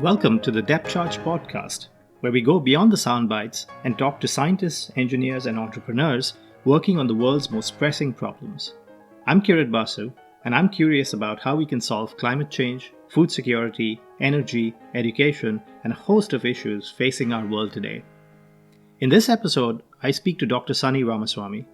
Welcome to the Depth Charge podcast, where we go beyond the sound bites and talk to scientists, engineers, and entrepreneurs working on the world's most pressing problems. I'm Kirit Basu, and I'm curious about how we can solve climate change, food security, energy, education, and a host of issues facing our world today. In this episode, I speak to Dr. Sonny Ramaswamy.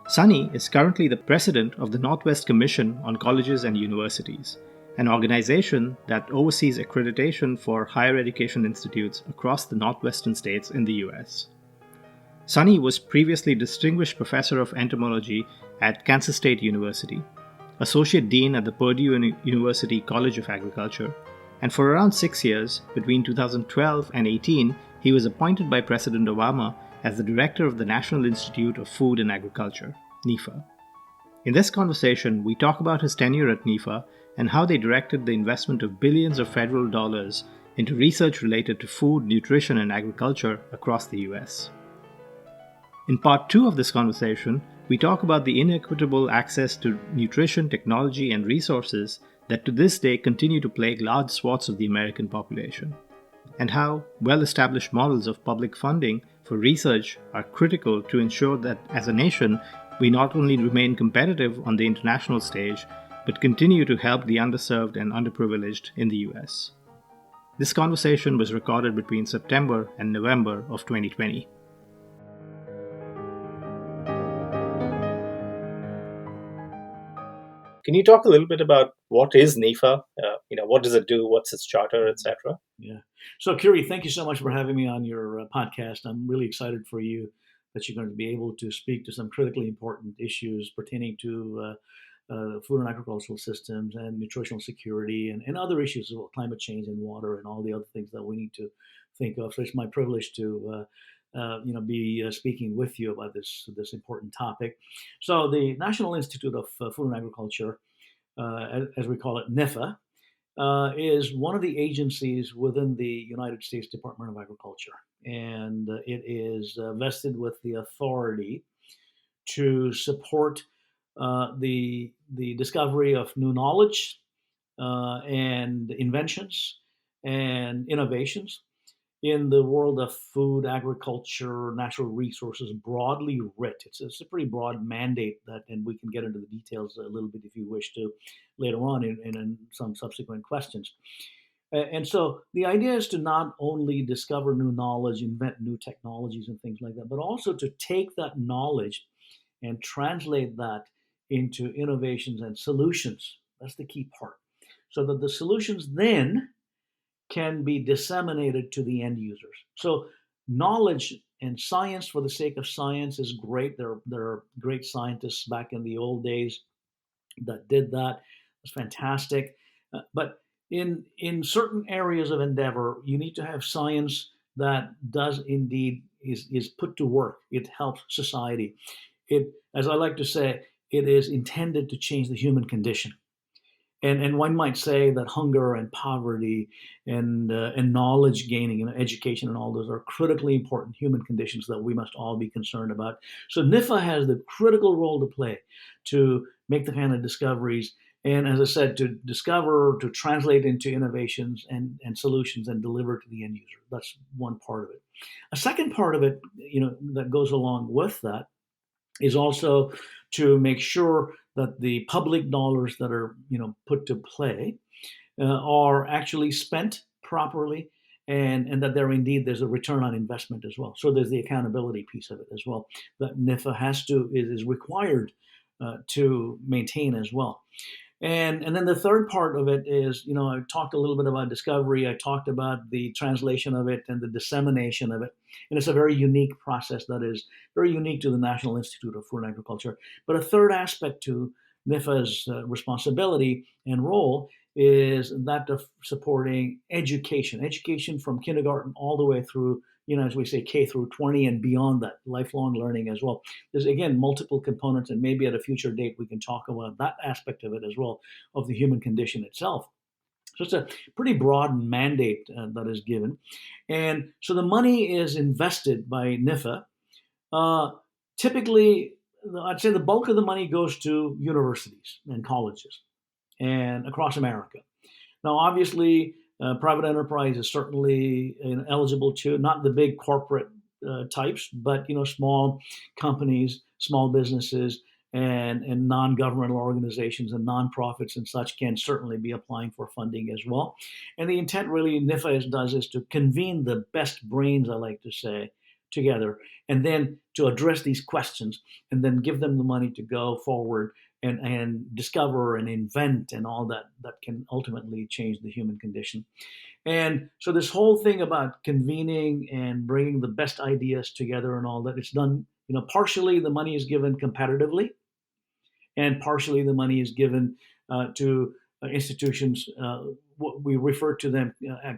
Sonny is currently the president of the Northwest Commission on Colleges and Universities, an organization that oversees accreditation for higher education institutes across the northwestern states in the US. Sonny was previously Distinguished Professor of Entomology at Kansas State University, Associate Dean at the Purdue University College of Agriculture, and for around 6 years, between 2012 and 18, he was appointed by President Obama as the Director of the National Institute of Food and Agriculture, NIFA. In this conversation, we talk about his tenure at NIFA and how they directed the investment of billions of federal dollars into research related to food, nutrition, and agriculture across the US. In part 2 of this conversation, we talk about the inequitable access to nutrition, technology, and resources that to this day continue to plague large swaths of the American population, and how well-established models of public funding for research are critical to ensure that as a nation, we not only remain competitive on the international stage, but continue to help the underserved and underprivileged in the US. This conversation was recorded between September and November of 2020. Can you talk a little bit about what is NIFA? What does it do? What's its charter, etc.? Yeah. So, Kiri, thank you so much for having me on your podcast. I'm really excited for you that you're going to be able to speak to some critically important issues pertaining to food and agricultural systems and nutritional security and other issues about climate change and water and all the other things that we need to think of. So it's my privilege to be speaking with you about this important topic. So the National Institute of Food and Agriculture, as we call it, NIFA, is one of the agencies within the United States Department of Agriculture. And it is vested with the authority to support the discovery of new knowledge and inventions and innovations in the world of food, agriculture, natural resources, broadly writ. It's a pretty broad mandate and we can get into the details a little bit if you wish to later on in some subsequent questions. And so the idea is to not only discover new knowledge, invent new technologies and things like that, but also to take that knowledge and translate that into innovations and solutions. That's the key part. So that the solutions then can be disseminated to the end users. So knowledge and science for the sake of science is great. There are great scientists back in the old days that did that. It's fantastic. But in certain areas of endeavor, you need to have science that does indeed is put to work. It helps society. It, as I like to say, it is intended to change the human condition. And one might say that hunger and poverty and knowledge gaining and education and all those are critically important human conditions that we must all be concerned about. So NIFA has the critical role to play to make the kind of discoveries and, as I said, to discover, to translate into innovations and solutions and deliver to the end user. That's one part of it. A second part of it, that goes along with that is also to make sure that the public dollars that are put to play are actually spent properly and that there's a return on investment as well. So there's the accountability piece of it as well that NIFA is required to maintain as well. And then the third part of it is, I talked a little bit about discovery. I talked about the translation of it and the dissemination of it. And it's a very unique process that is very unique to the National Institute of Food and Agriculture. But a third aspect to NIFA's responsibility and role is that of supporting education from kindergarten all the way through, as we say, K through 20 and beyond that, lifelong learning as well. There's, again, multiple components, and maybe at a future date we can talk about that aspect of it as well, of the human condition itself. So it's a pretty broad mandate that is given. And so the money is invested by NIFA. Typically, I'd say the bulk of the money goes to universities and colleges and across America. Now, obviously, Private enterprise is certainly eligible too, not the big corporate types, but small companies, small businesses, and non-governmental organizations and nonprofits and such can certainly be applying for funding as well. And the intent really NIFA does is to convene the best brains, I like to say, together, and then to address these questions, and then give them the money to go forward and discover and invent and all that can ultimately change the human condition. And so this whole thing about convening and bringing the best ideas together and all that, it's done, partially the money is given competitively, and partially the money is given to institutions. We refer to them at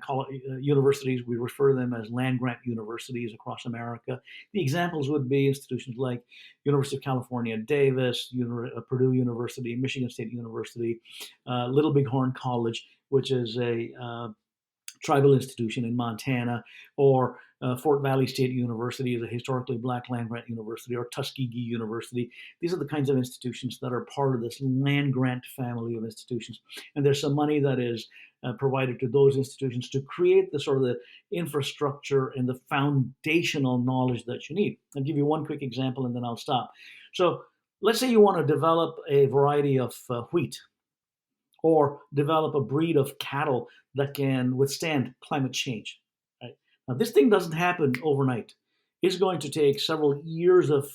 universities. We refer to them as land grant universities across America. The examples would be institutions like University of California, Davis, Purdue University, Michigan State University, Little Bighorn College, which is a tribal institution in Montana, or Fort Valley State University is a historically black land grant university, or Tuskegee University. These are the kinds of institutions that are part of this land grant family of institutions. And there's some money that is provided to those institutions to create the sort of the infrastructure and the foundational knowledge that you need. I'll give you one quick example and then I'll stop. So let's say you want to develop a variety of wheat, or develop a breed of cattle that can withstand climate change. Right? Now, this thing doesn't happen overnight. It's going to take several years of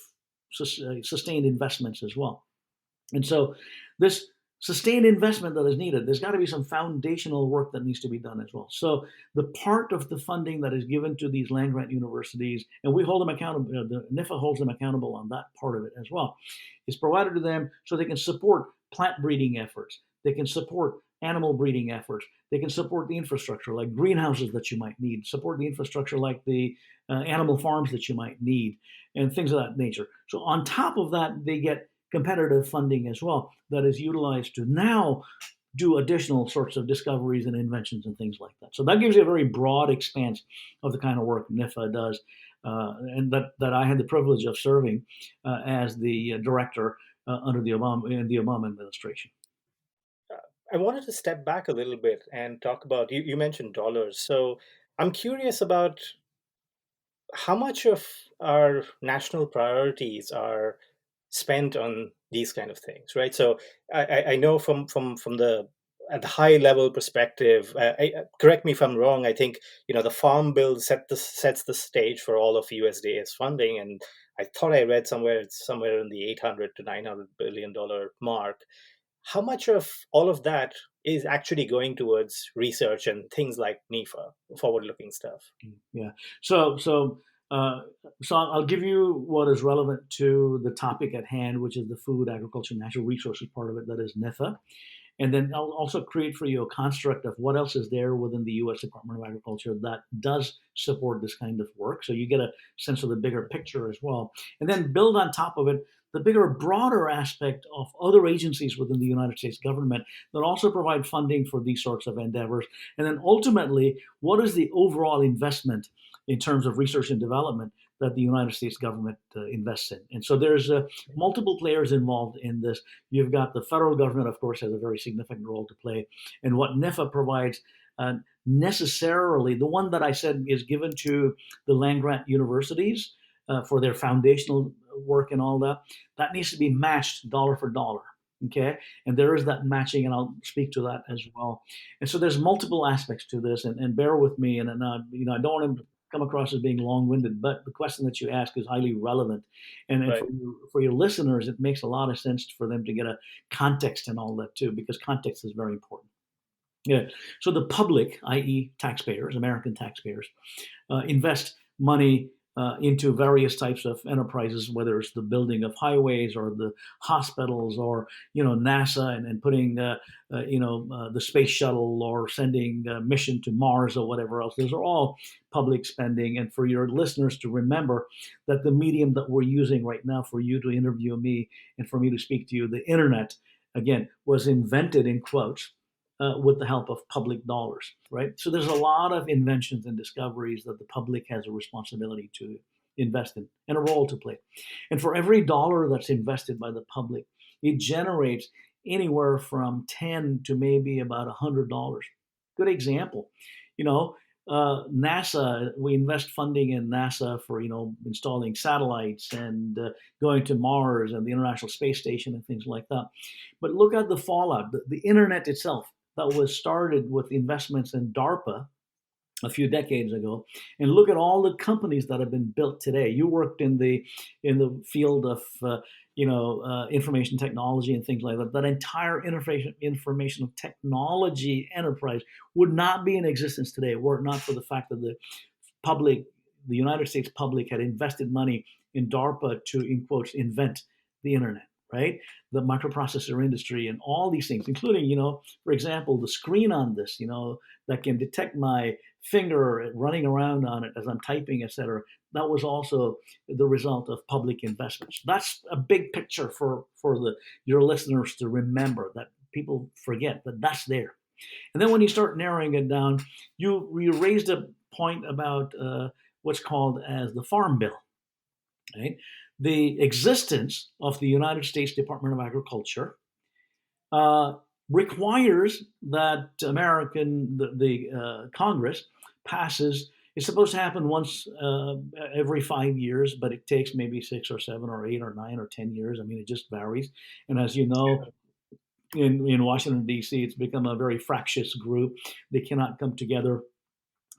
sustained investments as well. And so this sustained investment that is needed, there's got to be some foundational work that needs to be done as well. So the part of the funding that is given to these land grant universities, and we hold them accountable, the NIFA holds them accountable on that part of it as well, is provided to them so they can support plant breeding efforts. They can support animal breeding efforts. They can support the infrastructure like greenhouses that you might need, support the infrastructure like the animal farms that you might need, and things of that nature. So on top of that, they get competitive funding as well that is utilized to now do additional sorts of discoveries and inventions and things like that. So that gives you a very broad expanse of the kind of work NIFA does, and that I had the privilege of serving as the director under the Obama administration. I wanted to step back a little bit and talk about you mentioned dollars. So I'm curious about how much of our national priorities are spent on these kind of things, right? So I know from the at the high level perspective. Correct me if I'm wrong. I think the Farm Bill sets the stage for all of USDA's funding, and I thought I read somewhere in the 800 to 900 billion-dollar mark. How much of all of that is actually going towards research and things like NIFA, forward-looking stuff? Yeah. So I'll give you what is relevant to the topic at hand, which is the food, agriculture, natural resources part of it, that is NIFA. And then I'll also create for you a construct of what else is there within the U.S. Department of Agriculture that does support this kind of work. So you get a sense of the bigger picture as well. And then build on top of it the bigger, broader aspect of other agencies within the United States government that also provide funding for these sorts of endeavors. And then ultimately, what is the overall investment in terms of research and development that the United States government invests in? And so there's multiple players involved in this. You've got the federal government, of course, has a very significant role to play. And what NIFA provides, necessarily, the one that I said is given to the land grant universities for their foundational work and all that, that needs to be matched dollar for dollar. Okay, and there is that matching, and I'll speak to that as well. And so there's multiple aspects to this, and bear with me. And I don't want to come across as being long-winded, but the question that you ask is highly relevant. And Right. for your listeners, it makes a lot of sense for them to get a context and all that too, because context is very important. Yeah. So the public, i.e., taxpayers, American taxpayers, invest money into various types of enterprises, whether it's the building of highways or the hospitals, or NASA and putting the space shuttle, or sending a mission to Mars or whatever else. Those are all public spending. And for your listeners to remember that the medium that we're using right now for you to interview me and for me to speak to you, the internet, again, was invented in quotes with the help of public dollars, right? So there's a lot of inventions and discoveries that the public has a responsibility to invest in and a role to play. And for every dollar that's invested by the public, it generates anywhere from 10 to maybe about $100. good example. You know, NASA, we invest funding in NASA for, installing satellites and going to Mars and the International Space Station and things like that. But look at the fallout. The internet itself that was started with investments in DARPA a few decades ago, and look at all the companies that have been built today. You worked in the field of information technology and things like that. That entire information technology enterprise would not be in existence today were it not for the fact that public, the United States public, had invested money in DARPA to, in quotes, invent the internet, right? The microprocessor industry and all these things, including, for example, the screen on this, that can detect my finger running around on it as I'm typing, etc. That was also the result of public investments. That's a big picture for your listeners to remember, that people forget that that's there. And then when you start narrowing it down, you raised a point about what's called as the Farm Bill, right? The existence of the United States Department of Agriculture requires that the Congress passes. It's supposed to happen once every 5 years, but it takes maybe 6 or 7 or 8 or 9 or 10 years. I mean, it just varies. And as you know, in Washington, D.C., it's become a very fractious group. They cannot come together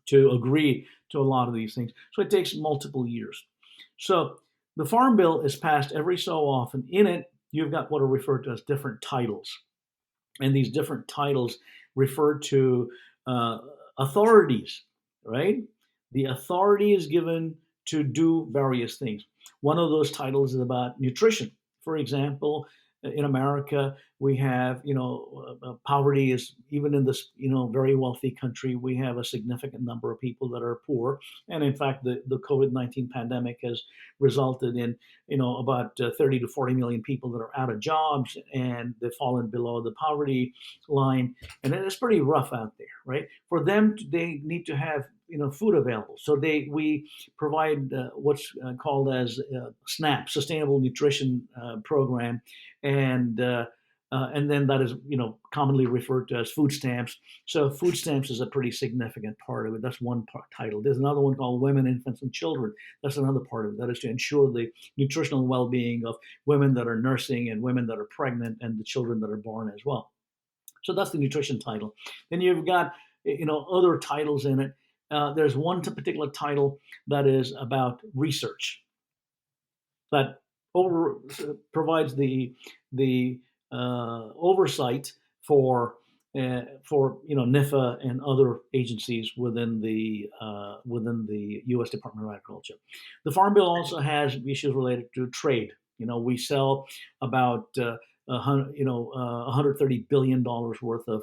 to agree to a lot of these things. So it takes multiple years. So the Farm Bill is passed every so often. In it, you've got what are referred to as different titles. And these different titles refer to authorities, right? The authority is given to do various things. One of those titles is about nutrition. For example, in America, we have, poverty is, even in this, very wealthy country, we have a significant number of people that are poor. And in fact, the COVID-19 pandemic has resulted in, about 30 to 40 million people that are out of jobs, and they've fallen below the poverty line. And it's pretty rough out there, right? For them, they need to have, food available. So we provide what's called as SNAP, Sustainable Nutrition Program, and then that is, commonly referred to as food stamps. So food stamps is a pretty significant part of it. That's one title. There's another one called Women, Infants, and Children. That's another part of it. That is to ensure the nutritional well-being of women that are nursing and women that are pregnant and the children that are born as well. So that's the nutrition title. Then you've got, other titles in it. There's one particular title that is about research that provides the oversight for NIFA and other agencies within the U.S. Department of Agriculture. The Farm Bill also has issues related to trade. We sell about $130 billion worth of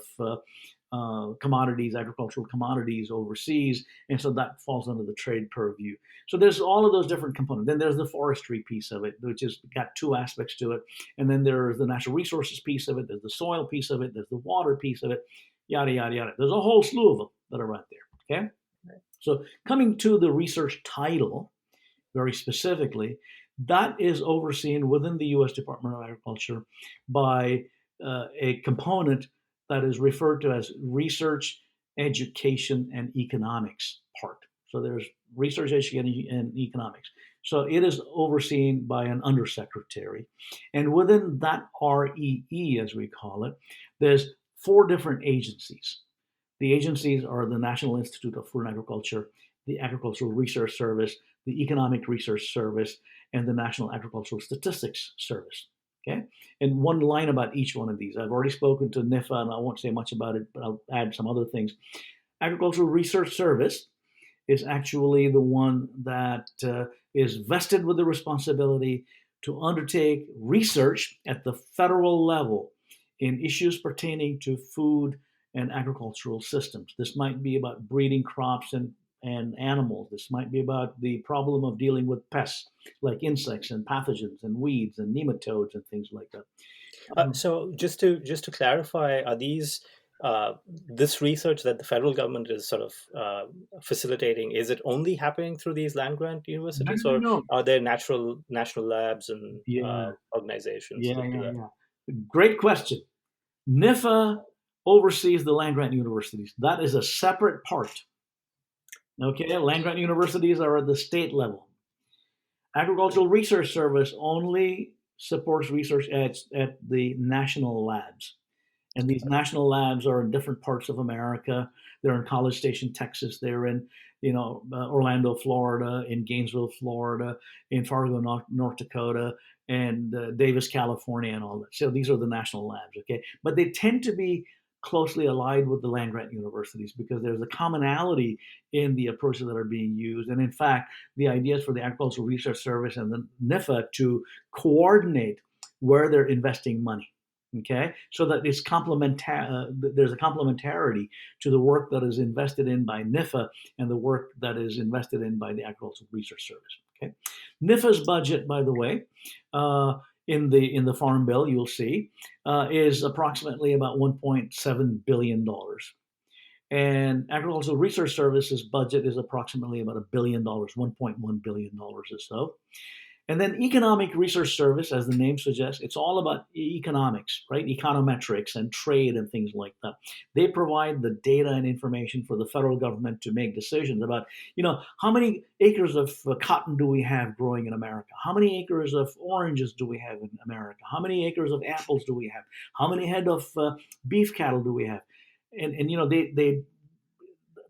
commodities, agricultural commodities overseas, and so that falls under the trade purview. So there's all of those different components. Then there's the forestry piece of it, which has got two aspects to it, and then there's the natural resources piece of it, there's the soil piece of it, there's the water piece of it, yada yada yada. There's a whole slew of them that are out there. Okay, so coming to the research title, very specifically, that is overseen within the U.S. Department of Agriculture by a component that is referred to as research, education, and economics part. So there's research, education, and economics. So it is overseen by an undersecretary. And within that REE, as we call it, there's 4 different agencies. The agencies are the National Institute of Food and Agriculture, the Agricultural Research Service, the Economic Research Service, and the National Agricultural Statistics Service. Okay, and one line about each one of these. I've already spoken to NIFA, and I won't say much about it, but I'll add some other things. Agricultural Research Service is actually the one that is vested with the responsibility to undertake research at the federal level in issues pertaining to food and agricultural systems. This might be about breeding crops and animals. This might be about the problem of dealing with pests like insects and pathogens and weeds and nematodes and things like that. So just to clarify, are these this research that the federal government is sort of facilitating, is it only happening through these land grant universities, or are there national labs and organizations that do that? Great question. NIFA oversees the land-grant universities. That is a separate part. Okay, land-grant universities are at the state level. Agricultural Research Service only supports research at the national labs. And these national labs are in different parts of America. They're in College Station, Texas. They're in, Orlando, Florida, in Gainesville, Florida, in Fargo, North Dakota, and Davis, California, and all that. So these are the national labs, okay? But they tend to be closely allied with the land-grant universities because there's a commonality in the approaches that are being used. And in fact, the ideas for the Agricultural Research Service and the NIFA to coordinate where they're investing money. Okay, so that it's there's a complementarity to the work that is invested in by NIFA and the work that is invested in by the Agricultural Research Service. Okay, NIFA's budget, by the way, in the Farm Bill, you'll see, is approximately about $1.7 billion. And Agricultural Research Service's budget is approximately about $1 billion, $1.1 billion or so. And then Economic Research Service, as the name suggests, it's all about economics, right? Econometrics and trade and things like that. They provide the data and information for the federal government to make decisions about, how many acres of cotton do we have growing in America? How many acres of oranges do we have in America? How many acres of apples do we have? How many head of beef cattle do we have? And they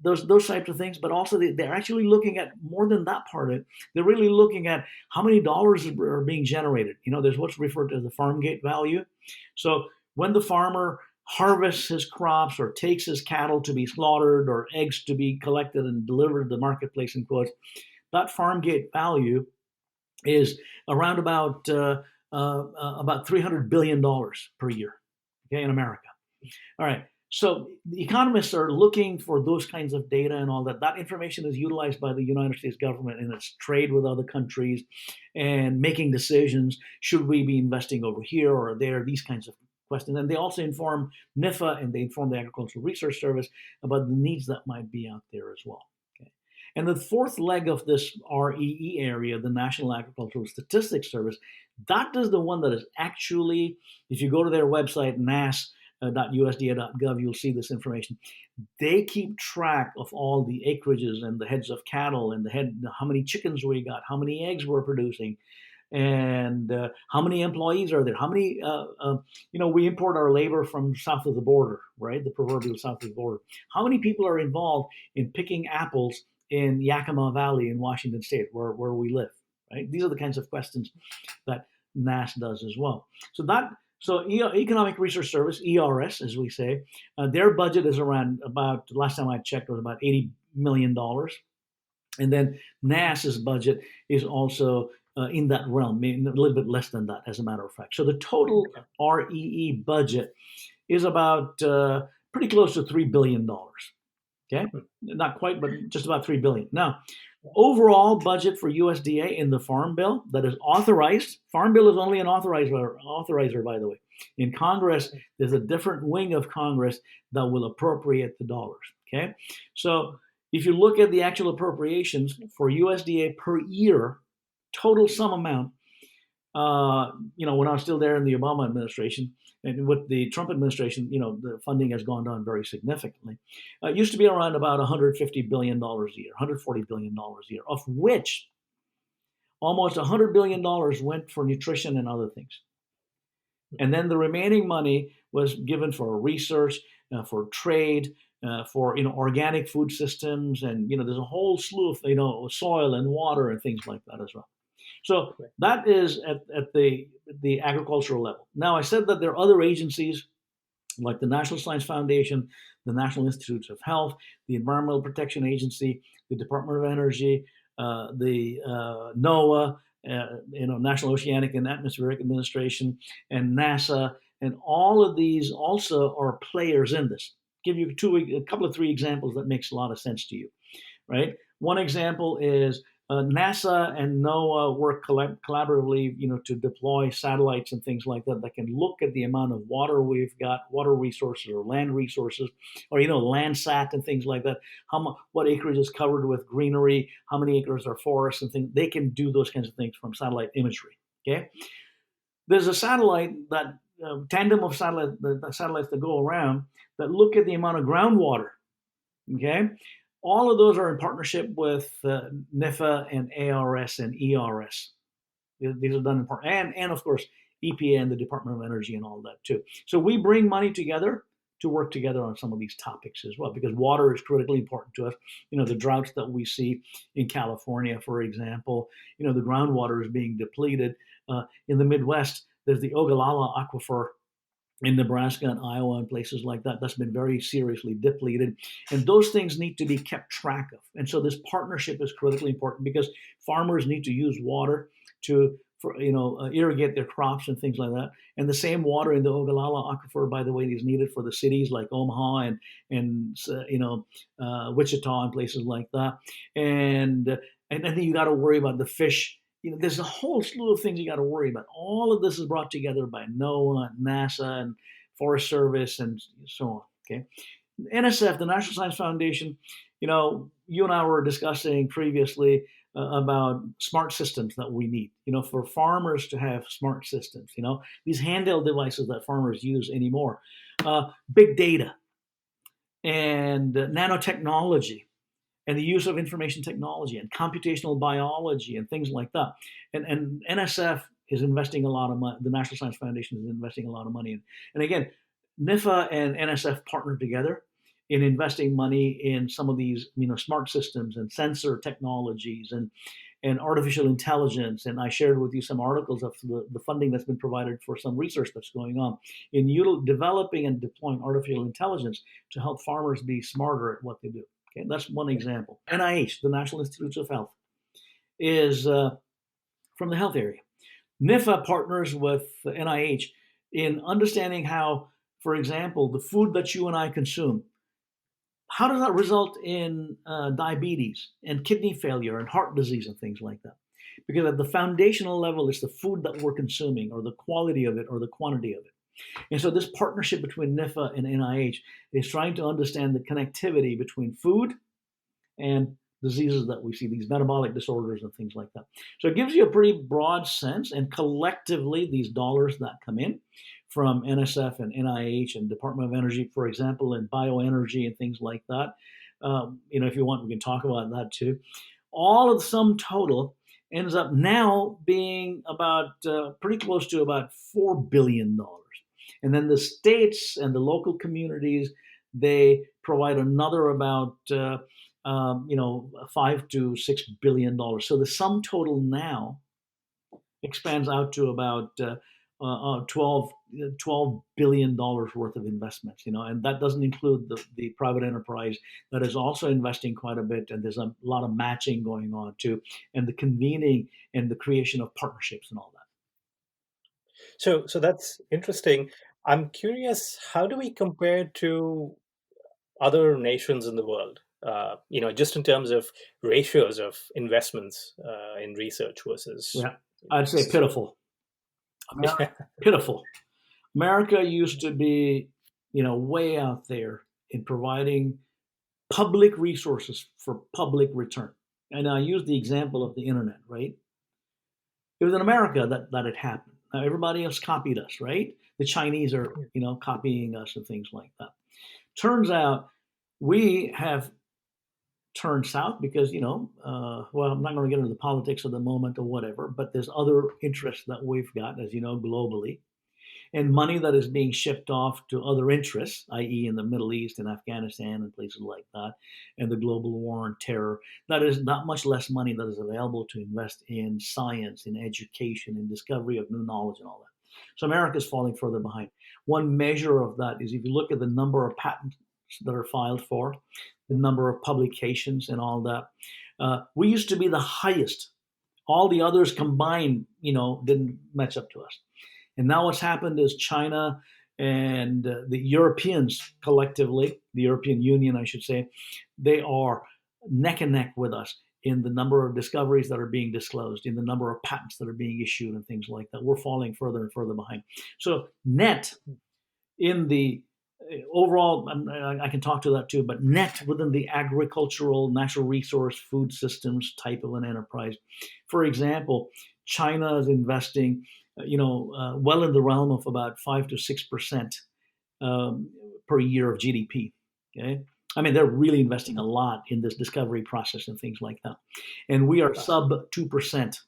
those types of things, but also they're actually looking at more than that part of it. They're really looking at how many dollars are being generated. There's what's referred to as the farm gate value. So when the farmer harvests his crops or takes his cattle to be slaughtered or eggs to be collected and delivered to the marketplace, in quotes, that farm gate value is around about $300 billion per year, okay, in America. All right. So the economists are looking for those kinds of data and all that. That information is utilized by the United States government in its trade with other countries and making decisions. Should we be investing over here or there? These kinds of questions. And they also inform NIFA and they inform the Agricultural Research Service about the needs that might be out there as well. Okay. And the fourth leg of this REE area, the National Agricultural Statistics Service, that is the one that is actually, if you go to their website, nas.usda.gov, you'll see this information. They keep track of all the acreages and the heads of cattle and how many chickens we got, how many eggs we're producing, and how many employees are there, how many, we import our labor from south of the border, right? The proverbial south of the border. How many people are involved in picking apples in Yakima Valley in Washington State, where we live, right? These are the kinds of questions that NAS does as well. So Economic Research Service, ERS, as we say, their budget is around last time I checked, was about $80 million. And then NAS's budget is also in that realm, a little bit less than that, as a matter of fact. So the total REE budget is about pretty close to $3 billion. Okay, not quite, but just about $3 billion. Now, overall budget for USDA in the Farm Bill that is authorized. Farm Bill is only an authorizer, by the way. In Congress, there's a different wing of Congress that will appropriate the dollars. Okay, so if you look at the actual appropriations for USDA per year, total sum amount, when I was still there in the Obama administration, and with the Trump administration, the funding has gone down very significantly. It used to be around about $150 billion a year, $140 billion a year, of which almost $100 billion went for nutrition and other things. And then the remaining money was given for research, for trade, for organic food systems, and there's a whole slew of soil and water and things like that as well. So that is at the agricultural level. Now, I said that there are other agencies like the National Science Foundation, the National Institutes of Health, the Environmental Protection Agency, the Department of Energy, the NOAA, National Oceanic and Atmospheric Administration, and NASA, and all of these also are players in this. Give you three examples that makes a lot of sense to you, right? One example is NASA and NOAA work collaboratively, to deploy satellites and things like that can look at the amount of water we've got, water resources or land resources, or Landsat and things like that. What acreage is covered with greenery? How many acres are forests and things? They can do those kinds of things from satellite imagery. Okay, there's a satellite that tandem of satellites that go around that look at the amount of groundwater. Okay, all of those are in partnership with NIFA and ARS and ERS. These are done in part, and of course EPA and the Department of Energy and all that too. So we bring money together to work together on some of these topics as well, because water is critically important to us. The droughts that we see in California, for example, the groundwater is being depleted. In the Midwest, there's the Ogallala Aquifer in Nebraska and Iowa and places like that. That's been very seriously depleted. And those things need to be kept track of. And so this partnership is critically important, because farmers need to use water to irrigate their crops and things like that. And the same water in the Ogallala Aquifer, by the way, is needed for the cities like Omaha and Wichita and places like that. And then you got to worry about the fish. There's a whole slew of things you got to worry about. All of this is brought together by NOAA and NASA and Forest Service and so on. Okay, NSF, the National Science Foundation. You and I were discussing previously about smart systems that we need. For farmers to have smart systems. These handheld devices that farmers use anymore. Big data and nanotechnology, and the use of information technology and computational biology and things like that. And NSF is investing a lot of money. The National Science Foundation is investing a lot of money in. And again, NIFA and NSF partnered together in investing money in some of these, smart systems and sensor technologies and artificial intelligence. And I shared with you some articles of the funding that's been provided for some research that's going on in developing and deploying artificial intelligence to help farmers be smarter at what they do. Okay, that's one example. NIH, the National Institutes of Health, is from the health area. NIFA partners with NIH in understanding how, for example, the food that you and I consume, how does that result in diabetes and kidney failure and heart disease and things like that? Because at the foundational level, it's the food that we're consuming, or the quality of it, or the quantity of it. And so this partnership between NIFA and NIH is trying to understand the connectivity between food and diseases that we see, these metabolic disorders and things like that. So it gives you a pretty broad sense, and collectively, these dollars that come in from NSF and NIH and Department of Energy, for example, and bioenergy and things like that, if you want, we can talk about that too. All of the sum total ends up now being about pretty close to about $4 billion. And then the states and the local communities, they provide another about $5 to $6 billion. So the sum total now expands out to about $12 billion worth of investments, and that doesn't include the private enterprise that is also investing quite a bit, and there's a lot of matching going on too, and the convening and the creation of partnerships and all that. So that's interesting. I'm curious, how do we compare to other nations in the world? Just in terms of ratios of investments in research versus. Yeah, I'd say pitiful. Pitiful. America used to be, way out there in providing public resources for public return. And I use the example of the internet, right? It was in America that it happened. Now everybody else copied us, right? The Chinese are, copying us and things like that. Turns out we have turned south because, I'm not going to get into the politics of the moment or whatever, but there's other interests that we've got, as you know, globally. And money that is being shipped off to other interests, i.e. in the Middle East and Afghanistan and places like that, and the global war on terror, that is not much less money that is available to invest in science, in education, in discovery of new knowledge and all that. So America is falling further behind. One measure of that is if you look at the number of patents that are filed for, the number of publications and all that, we used to be the highest. All the others combined, didn't match up to us. And now what's happened is China and the Europeans collectively, the European Union, I should say, they are neck and neck with us in the number of discoveries that are being disclosed, in the number of patents that are being issued and things like that. We're falling further and further behind. So net in the overall, I can talk to that too, but net within the agricultural, natural resource, food systems type of an enterprise. For example, China is investing well in the realm of about 5 to 6% per year of GDP. Okay, I mean they're really investing a lot in this discovery process and things like that, and we are sub 2%.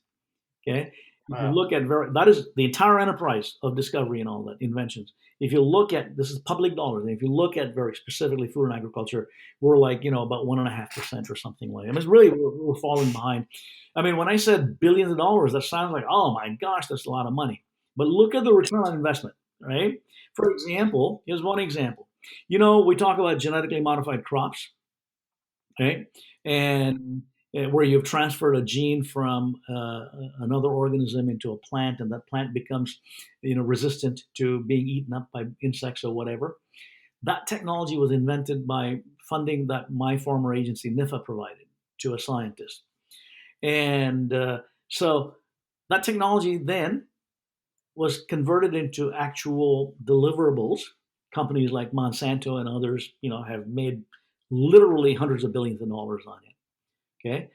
Okay, if you look at that is the entire enterprise of discovery and all that inventions. If you look at this is public dollars, and if you look at very specifically food and agriculture, we're like about 1.5% or something like that. I mean, it's really we're falling behind. I mean, when I said billions of dollars, that sounds like, oh my gosh, that's a lot of money. But look at the return on investment, right? For example, here's one example. We talk about genetically modified crops, right? And where you've transferred a gene from another organism into a plant, and that plant becomes, resistant to being eaten up by insects or whatever. That technology was invented by funding that my former agency NIFA provided to a scientist, and so that technology then was converted into actual deliverables. Companies like Monsanto and others, have made literally hundreds of billions of dollars on it. Okay.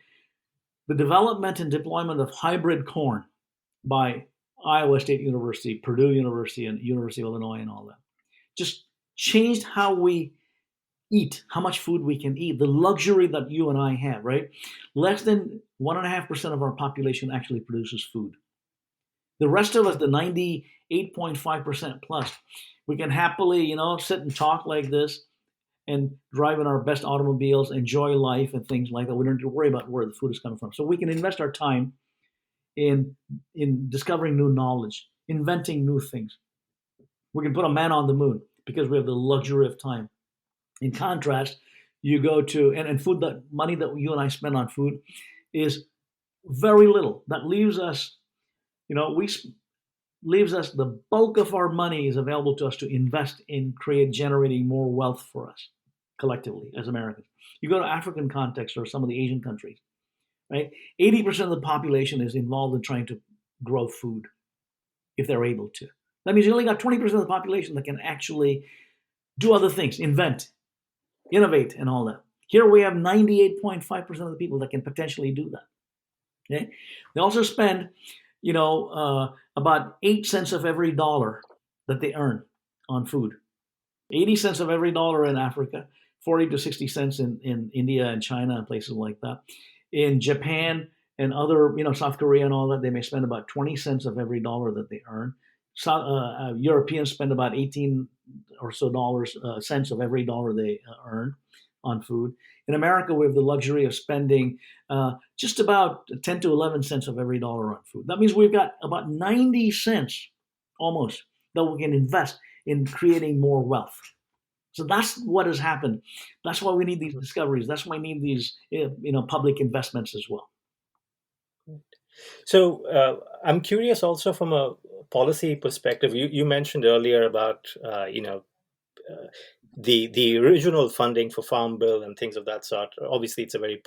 The development and deployment of hybrid corn by Iowa State University, Purdue University, and University of Illinois and all that just changed how we eat, how much food we can eat, the luxury that you and I have, right? Less than 1.5% of our population actually produces food. The rest of us, the 98.5% plus, we can happily, sit and talk like this and drive in our best automobiles, enjoy life and things like that. We don't have to worry about where the food is coming from. So we can invest our time in discovering new knowledge, inventing new things. We can put a man on the moon because we have the luxury of time. In contrast, you go to, and food, that money that you and I spend on food is very little. That leaves us, the bulk of our money is available to us to invest in generating more wealth for us collectively as Americans. You go to African context or some of the Asian countries, right? 80% of the population is involved in trying to grow food if they're able to. That means you only got 20% of the population that can actually do other things, invent, innovate, and all that. Here we have 98.5% of the people that can potentially do that. Okay? They also spend, about 8 cents of every dollar that they earn on food. 80 cents of every dollar in Africa, 40 to 60 cents in India and China and places like that. In Japan and other, South Korea and all that, they may spend about 20 cents of every dollar that they earn. Europeans spend about 18 or so cents of every dollar they earn on food. In America, we have the luxury of spending just about 10 to 11 cents of every dollar on food. That means we've got about 90 cents almost that we can invest in creating more wealth. So that's what has happened. That's why we need these discoveries. That's why we need these public investments as well. So I'm curious also from a policy perspective. You mentioned earlier about the original funding for Farm Bill and things of that sort. Obviously, it's a very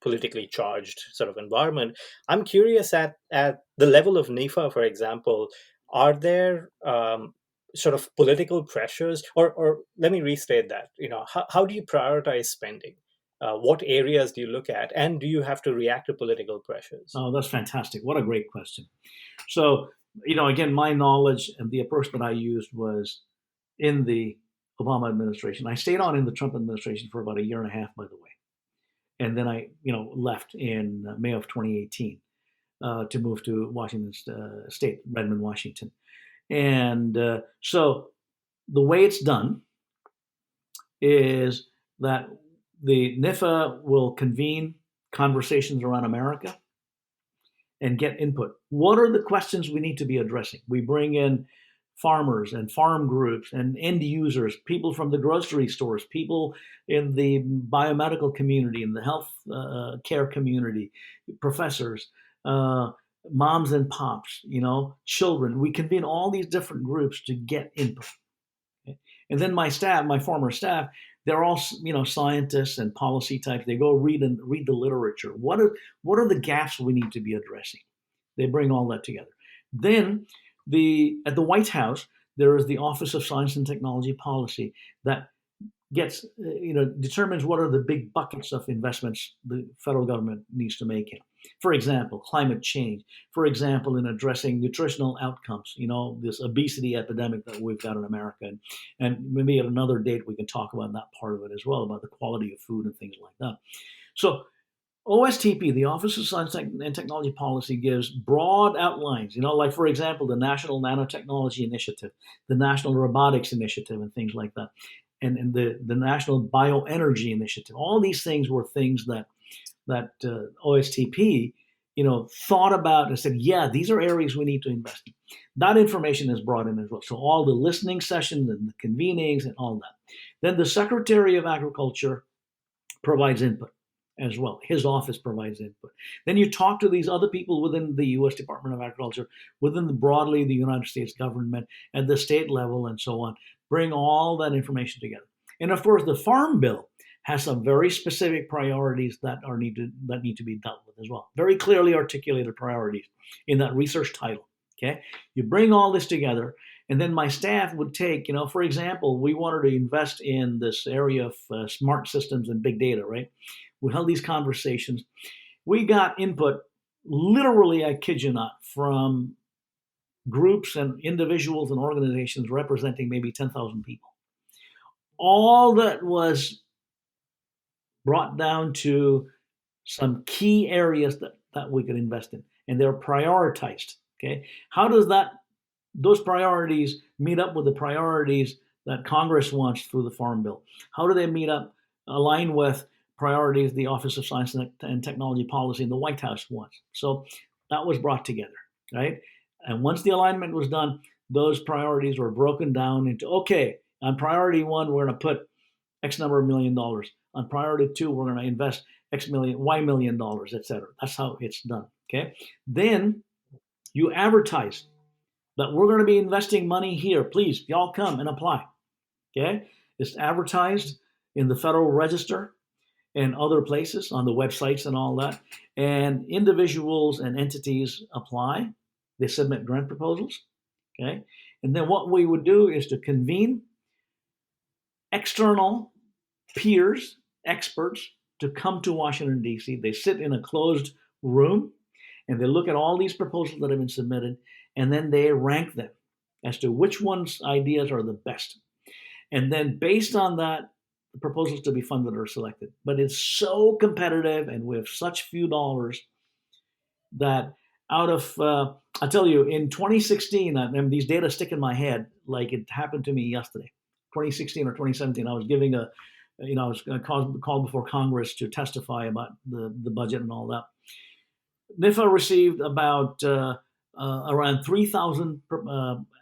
politically charged sort of environment. I'm curious at the level of NIFA, for example, are there sort of political pressures, or let me restate that. How do you prioritize spending? What areas do you look at, and do you have to react to political pressures? Oh, that's fantastic! What a great question. So, again, my knowledge and the approach that I used was in the Obama administration. I stayed on in the Trump administration for about a year and a half, by the way, and then I, left in May of 2018 to move to Washington State, Redmond, Washington, and so the way it's done is that the NIFA will convene conversations around America and get input. What are the questions we need to be addressing? We bring in farmers and farm groups and end users, people from the grocery stores, people in the biomedical community, in the health care community, professors, moms and pops, children. We convene all these different groups to get input. Okay? And then my former staff, they're all, scientists and policy types. They go read the literature. What are the gaps we need to be addressing? They bring all that together. Then at the White House, there is the Office of Science and Technology Policy that determines what are the big buckets of investments the federal government needs to make in. For example, climate change. For example, in addressing nutritional outcomes, this obesity epidemic that we've got in America. And maybe at another date we can talk about that part of it as well, about the quality of food and things like that. So OSTP, the Office of Science and Technology Policy, gives broad outlines, like, for example, the National Nanotechnology Initiative, the National Robotics Initiative, and things like that, and the National Bioenergy Initiative. All these things were things that OSTP, thought about and said, yeah, these are areas we need to invest in. That information is brought in as well. So all the listening sessions and the convenings and all that. Then the Secretary of Agriculture provides input as well. His office provides input. Then you talk to these other people within the U.S. Department of Agriculture, within broadly the United States government, at the state level, and so on. Bring all that information together. And of course, the Farm Bill has some very specific priorities that need to be dealt with as well. Very clearly articulated priorities in that research title. Okay, you bring all this together, and then my staff would take, for example, we wanted to invest in this area of smart systems and big data, right? We held these conversations. We got input, literally, I kid you not, from groups and individuals and organizations representing maybe 10,000 people. All that was brought down to some key areas that we could invest in, and they're prioritized. Okay, how does those priorities meet up with the priorities that Congress wants through the Farm Bill? How do they align with priorities the Office of Science and Technology Policy and the White House wants? So that was brought together, right? And once the alignment was done, those priorities were broken down into, okay, on priority one, we're going to put X number of $1 million. On priority two, we're going to invest Y million dollars, et cetera. That's how it's done, okay? Then you advertise that we're going to be investing money here. Please, y'all come and apply, okay? It's advertised in the Federal Register and other places, on the websites and all that. And individuals and entities apply. They submit grant proposals, okay? And then what we would do is to convene external peers, experts, to come to Washington, D.C. They sit in a closed room, and they look at all these proposals that have been submitted, and then they rank them as to which one's ideas are the best. And then based on that, the proposals to be funded are selected. But it's so competitive, and we have such few dollars that out of, I'll tell you, in 2016, and these data stick in my head like it happened to me yesterday. 2016 or 2017, I was giving I was called before Congress to testify about the budget and all that. NIFA received about around 3,000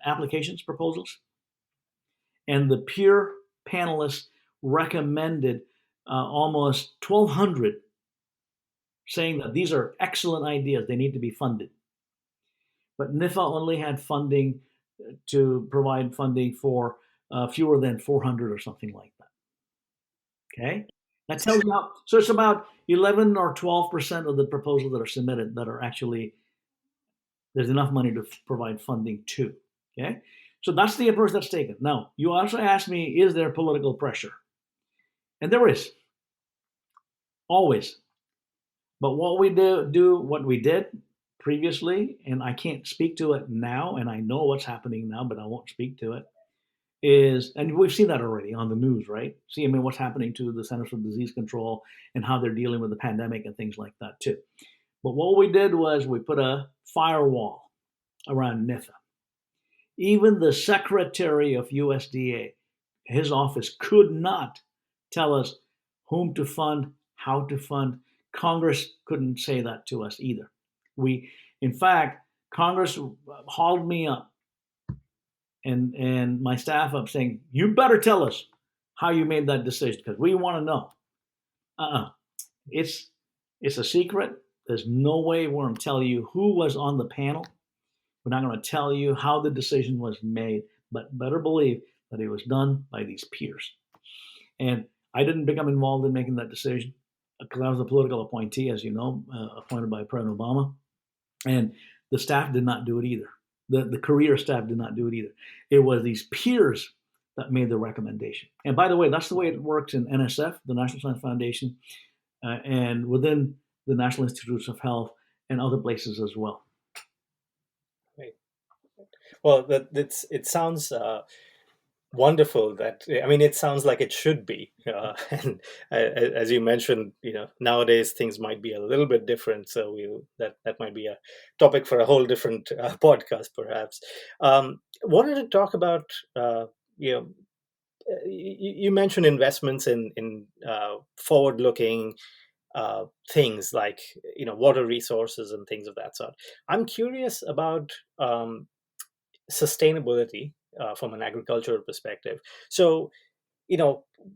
applications, proposals, and the peer panelists recommended almost 1,200, saying that these are excellent ideas, they need to be funded. But NIFA only had funding to provide funding for fewer than 400 or something like that. Okay, that tells you how. So it's about 11 or 12% of the proposals that are submitted that are actually, there's enough money to provide funding to. Okay, so that's the approach that's taken. Now, you also asked me, is there political pressure? And there is, always. But what we what we did previously, and I can't speak to it now, and I know what's happening now, but I won't speak to it, is, and we've seen that already on the news, right? See, what's happening to the Centers for Disease Control and how they're dealing with the pandemic and things like that too. But what we did was we put a firewall around NIFA. Even the Secretary of USDA, his office, could not tell us whom to fund, how to fund. Congress couldn't say that to us either. In fact, Congress hauled me up and my staff up saying, you better tell us how you made that decision because we want to know. It's a secret. There's no way we're going to tell you who was on the panel. We're not going to tell you how the decision was made, but better believe that it was done by these peers. And I didn't become involved in making that decision because I was a political appointee, as you know, appointed by President Obama. And the staff did not do it either. The career staff did not do it either. It was these peers that made the recommendation. And by the way, that's the way it works in NSF, the National Science Foundation, and within the National Institutes of Health and other places as well. Right. Well, it sounds wonderful. It sounds like it should be. And as you mentioned, nowadays things might be a little bit different. So that might be a topic for a whole different podcast, perhaps. Wanted to talk about, you mentioned investments in forward-looking things like water resources and things of that sort. I'm curious about sustainability from an agricultural perspective. So,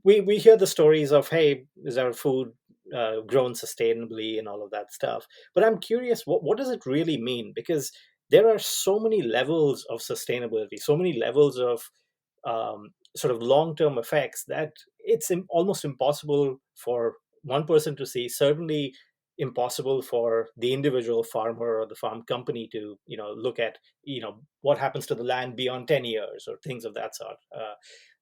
we hear the stories of, hey, is our food grown sustainably and all of that stuff. But I'm curious, what does it really mean? Because there are so many levels of sustainability, so many levels of sort of long-term effects that it's almost impossible for one person to see. Certainly impossible for the individual farmer or the farm company to look at what happens to the land beyond 10 years or things of that sort.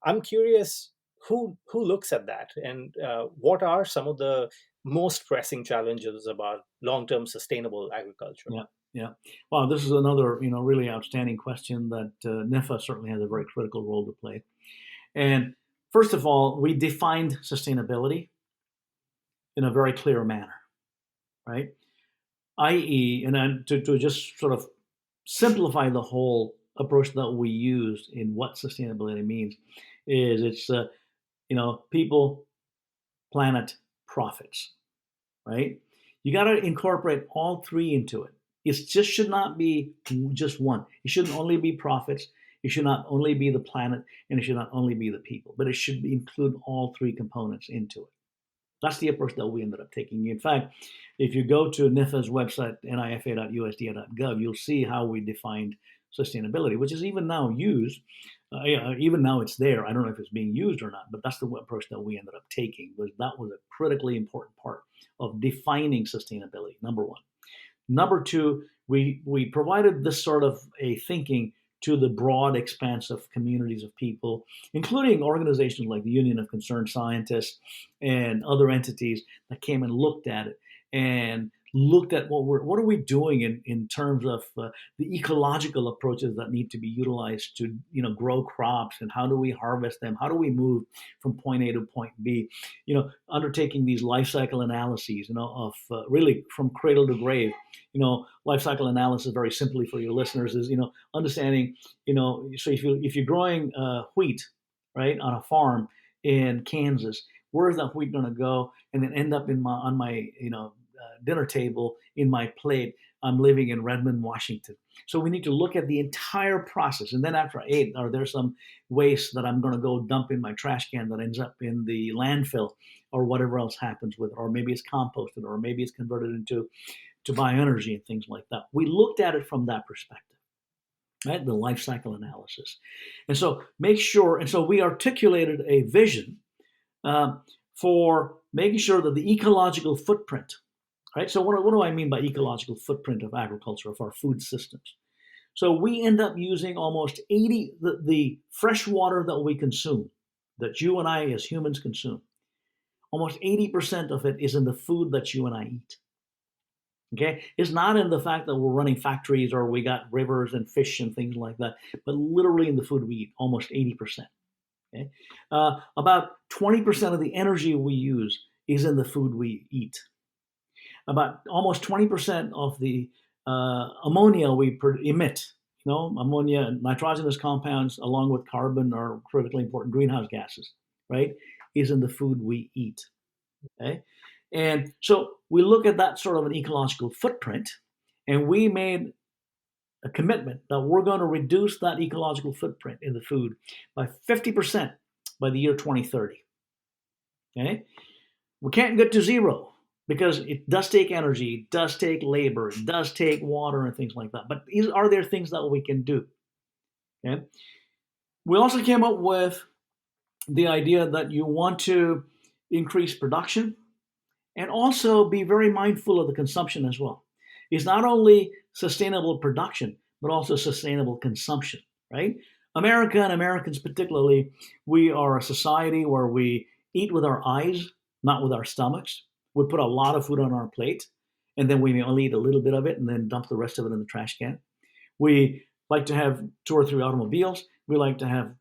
I'm curious who looks at that, and what are some of the most pressing challenges about long-term sustainable agriculture? Yeah. Well, this is another really outstanding question that NIFA certainly has a very critical role to play. And first of all, we defined sustainability in a very clear manner, right? I.e., and then to just sort of simplify the whole approach that we used in what sustainability means, is it's people, planet, profits, right? You got to incorporate all three into it. It just should not be just one. It shouldn't only be profits. It should not only be the planet, and it should not only be the people, but it should include all three components into it. That's the approach that we ended up taking. In fact, if you go to NIFA's website, nifa.usda.gov, you'll see how we defined sustainability, which is even now used. Even now it's there. I don't know if it's being used or not, but that's the approach that we ended up taking. That was a critically important part of defining sustainability, number one. Number two, we provided this sort of a thinking to the broad expanse of communities of people, including organizations like the Union of Concerned Scientists and other entities that came and looked at it and looked at what are we doing in terms of the ecological approaches that need to be utilized to grow crops, and how do we harvest them, how do we move from point A to point B, undertaking these life cycle analyses of really from cradle to grave. Life cycle analysis, very simply for your listeners, is understanding so if you're growing wheat, right, on a farm in Kansas, where is that wheat going to go and then end up on my dinner table in my plate? I'm living in Redmond, Washington. So we need to look at the entire process. And then after I ate, are there some waste that I'm going to go dump in my trash can that ends up in the landfill or whatever else happens with it? Or maybe it's composted, or maybe it's converted into bioenergy and things like that. We looked at it from that perspective, right? The life cycle analysis. And so we articulated a vision for making sure that the ecological footprint, right? So what do I mean by ecological footprint of agriculture, of our food systems? So we end up using almost 80, the fresh water that we consume, that you and I as humans consume, almost 80% of it is in the food that you and I eat. Okay, it's not in the fact that we're running factories or we got rivers and fish and things like that, but literally in the food we eat, almost 80%. Okay, about 20% of the energy we use is in the food we eat. About almost 20% of the ammonia we emit, ammonia, nitrogenous compounds, along with carbon, are critically important greenhouse gases, right, is in the food we eat. Okay. And so we look at that sort of an ecological footprint, and we made a commitment that we're going to reduce that ecological footprint in the food by 50% by the year 2030. Okay? We can't get to zero because it does take energy, it does take labor, it does take water and things like that. But are there things that we can do? Okay? We also came up with the idea that you want to increase production and also be very mindful of the consumption as well. It's not only sustainable production, but also sustainable consumption, right? America and Americans particularly, we are a society where we eat with our eyes, not with our stomachs. We put a lot of food on our plate, and then we may only eat a little bit of it and then dump the rest of it in the trash can. We like to have 2 or 3 automobiles. We like to have,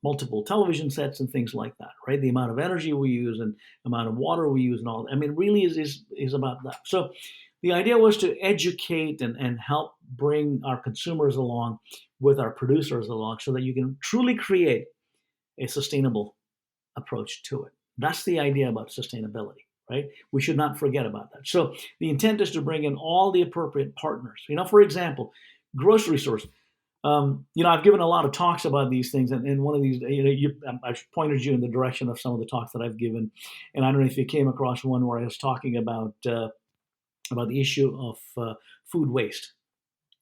multiple television sets and things like that, right? The amount of energy we use and amount of water we use and all. I mean, really is about that. So the idea was to educate and help bring our consumers along with our producers along so that you can truly create a sustainable approach to it. That's the idea about sustainability, right? We should not forget about that. So the intent is to bring in all the appropriate partners. For example, grocery stores. I've given a lot of talks about these things, and one of these, I've pointed you in the direction of some of the talks that I've given, and I don't know if you came across one where I was talking about the issue of food waste,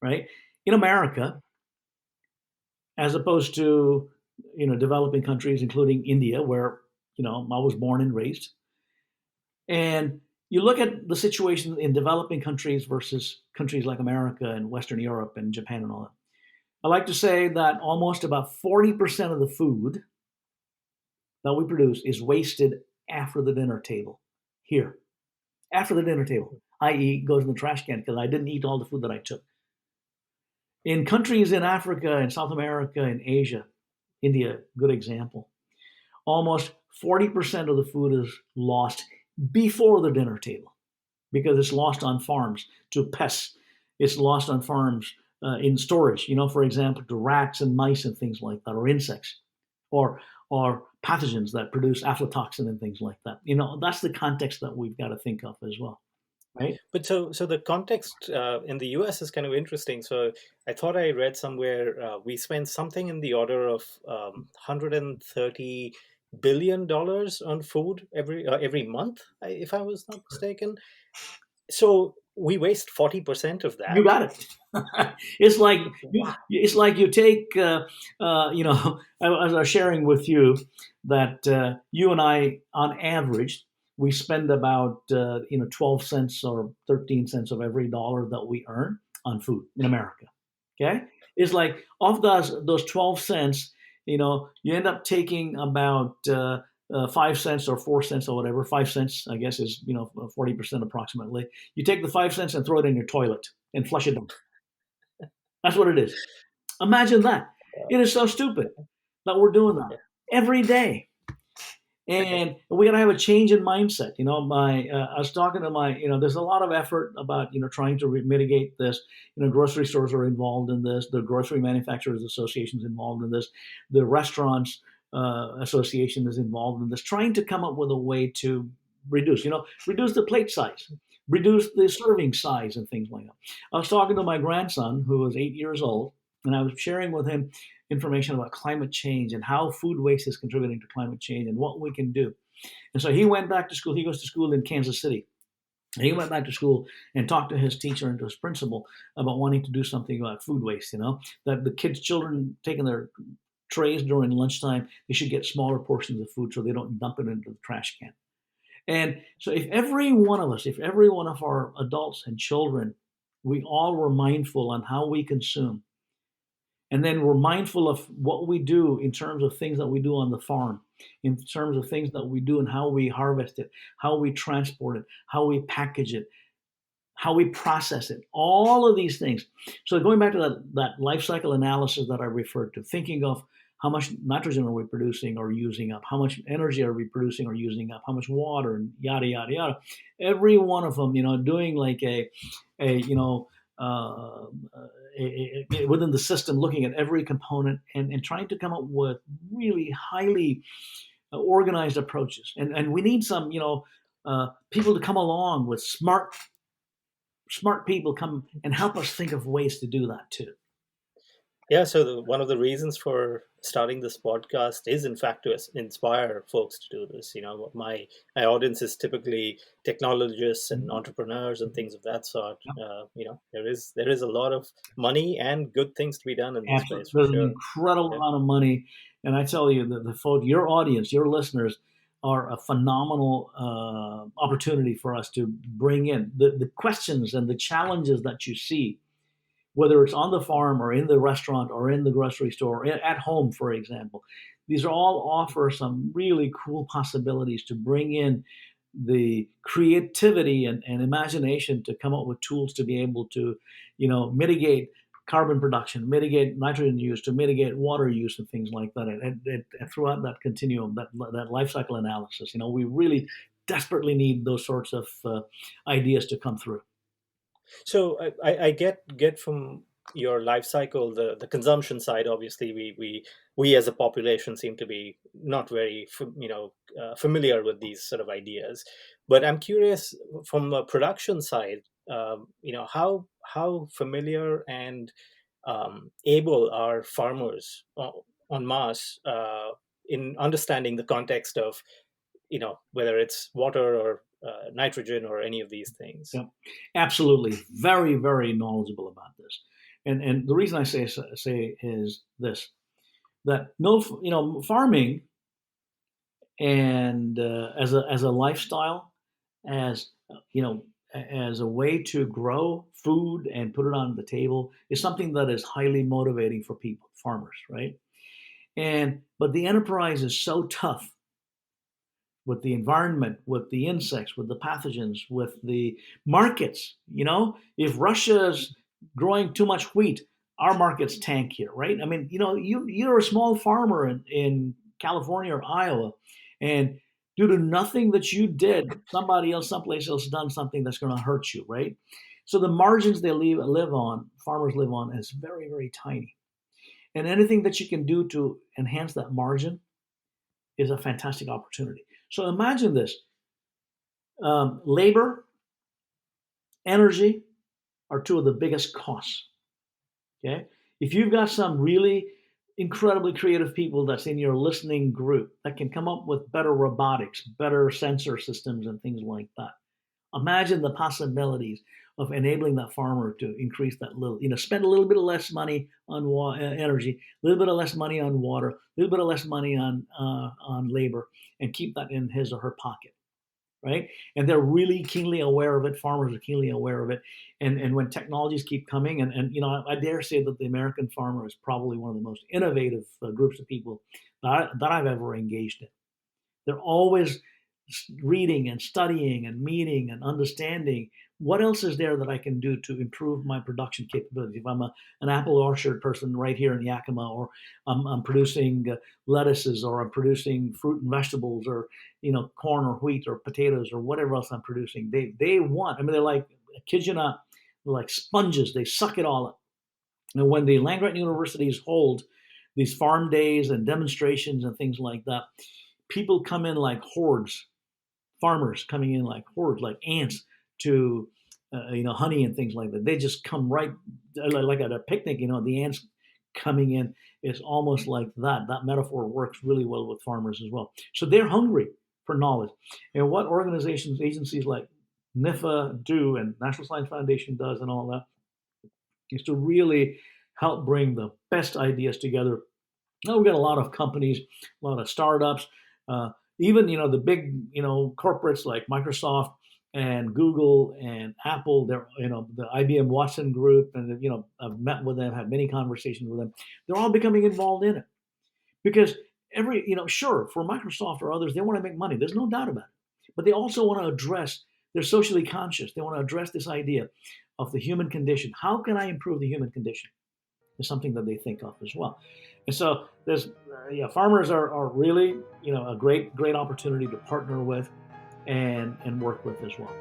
right? In America, as opposed to developing countries, including India, where I was born and raised, and you look at the situation in developing countries versus countries like America and Western Europe and Japan and all that. I like to say that almost about 40% of the food that we produce is wasted after the dinner table here. After the dinner table, i.e. goes in the trash can because I didn't eat all the food that I took. In countries in Africa and South America and Asia, India, good example, almost 40% of the food is lost before the dinner table because it's lost on farms to pests. It's lost on farms in storage, for example, to rats and mice and things like that, or insects, or pathogens that produce aflatoxin and things like that. That's the context that we've got to think of as well, right? But so the context in the U.S. is kind of interesting. So I thought I read somewhere we spend something in the order of $130 billion on food every month, if I was not mistaken. So we waste 40% of that. You got it. It's like you take, I was sharing with you that you and I, on average, we spend about 12 cents or 13 cents of every dollar that we earn on food in America. Okay, it's like of those 12 cents, you end up taking about 5 cents or 4 cents or whatever. 5 cents, I guess, is 40% approximately. You take the 5 cents and throw it in your toilet and flush it down. That's what it is. Imagine that. It is so stupid that we're doing that every day. And we got to have a change in mindset. I was talking to there's a lot of effort about, trying to mitigate this. Grocery stores are involved in this. The Grocery Manufacturers Association is involved in this. The Restaurants Association is involved in this, trying to come up with a way to reduce the plate size, reduce the serving size and things like that. I was talking to my grandson, who was 8 years old, and I was sharing with him information about climate change and how food waste is contributing to climate change and what we can do. And so he went back to school. He goes to school in Kansas City. And he went back to school and talked to his teacher and to his principal about wanting to do something about food waste, that the children taking their trays during lunchtime, they should get smaller portions of food so they don't dump it into the trash can. And so if every one of our adults and children, we all were mindful on how we consume, and then we're mindful of what we do in terms of things that we do on the farm, in terms of things that we do and how we harvest it, how we transport it, how we package it, how we process it, all of these things. So going back to that life cycle analysis that I referred to, thinking of how much nitrogen are we producing or using up, how much energy are we producing or using up, how much water, and yada, yada, yada. Every one of them, doing like within the system, looking at every component and trying to come up with really highly organized approaches. And we need some, people to come along with smart people come and help us think of ways to do that too. Yeah, so one of the reasons for starting this podcast is, in fact, to inspire folks to do this. My audience is typically technologists and entrepreneurs and things of that sort. There is a lot of money and good things to be done in this space. There's an incredible amount of money, and I tell you that the folks, your audience, your listeners, are a phenomenal opportunity for us to bring in the questions and the challenges that you see whether it's on the farm or in the restaurant or in the grocery store or at home, for example. These are all offer some really cool possibilities to bring in the creativity and imagination to come up with tools to be able to, mitigate carbon production, mitigate nitrogen use, to mitigate water use and things like that. And throughout that continuum, that life cycle analysis, we really desperately need those sorts of ideas to come through. So I get from your life cycle, the consumption side. Obviously, we as a population seem to be not very familiar with these sort of ideas. But I'm curious from a production side, how familiar and able are farmers en masse in understanding the context of whether it's water or nitrogen or any of these things. Yeah, absolutely, very very knowledgeable about this, and the reason I say is this: that no, farming and as a lifestyle, as as a way to grow food and put it on the table is something that is highly motivating for people, farmers, right? But the enterprise is so tough with the environment, with the insects, with the pathogens, with the markets. If Russia's growing too much wheat, our markets tank here, right? I mean, you're a small farmer in California or Iowa, and due to nothing that you did, somebody else, someplace else, done something that's going to hurt you, right? So the margins they farmers live on, is very, very tiny. And anything that you can do to enhance that margin is a fantastic opportunity. So imagine this: labor, energy are two of the biggest costs. Okay, if you've got some really incredibly creative people that's in your listening group that can come up with better robotics, better sensor systems, and things like that, imagine the possibilities of enabling that farmer to increase that little, spend a little bit of less money on energy, a little bit of less money on water, a little bit of less money on labor, and keep that in his or her pocket, right? And they're really keenly aware of it. Farmers are keenly aware of it. And when technologies keep coming, and I dare say that the American farmer is probably one of the most innovative groups of people that I've ever engaged in. They're always reading and studying and meeting and understanding what else is there that I can do to improve my production capability. If I'm an apple orchard person right here in Yakima, or I'm producing lettuces, or I'm producing fruit and vegetables, or corn or wheat or potatoes or whatever else I'm producing, they want. I mean, they're like, I kid you not, like sponges. They suck it all up. And when the land grant universities hold these farm days and demonstrations and things like that, people come in like hordes, farmers coming in like hordes, like ants to, honey and things like that. They just come right, like at a picnic, the ants coming in. It's almost like that. That metaphor works really well with farmers as well. So they're hungry for knowledge. And what organizations, agencies like NIFA do, and National Science Foundation does, and all that, is to really help bring the best ideas together. Now we've got a lot of companies, a lot of startups, even the big corporates like Microsoft and Google and Apple. They're the IBM Watson Group, and I've met with them, had many conversations with them. They're all becoming involved in it because sure, for Microsoft or others, they want to make money. There's no doubt about it, but they also want to address. They're socially conscious. They want to address this idea of the human condition. How can I improve the human condition? Is something that they think of as well. And so there's, farmers are really, a great opportunity to partner with and work with as well.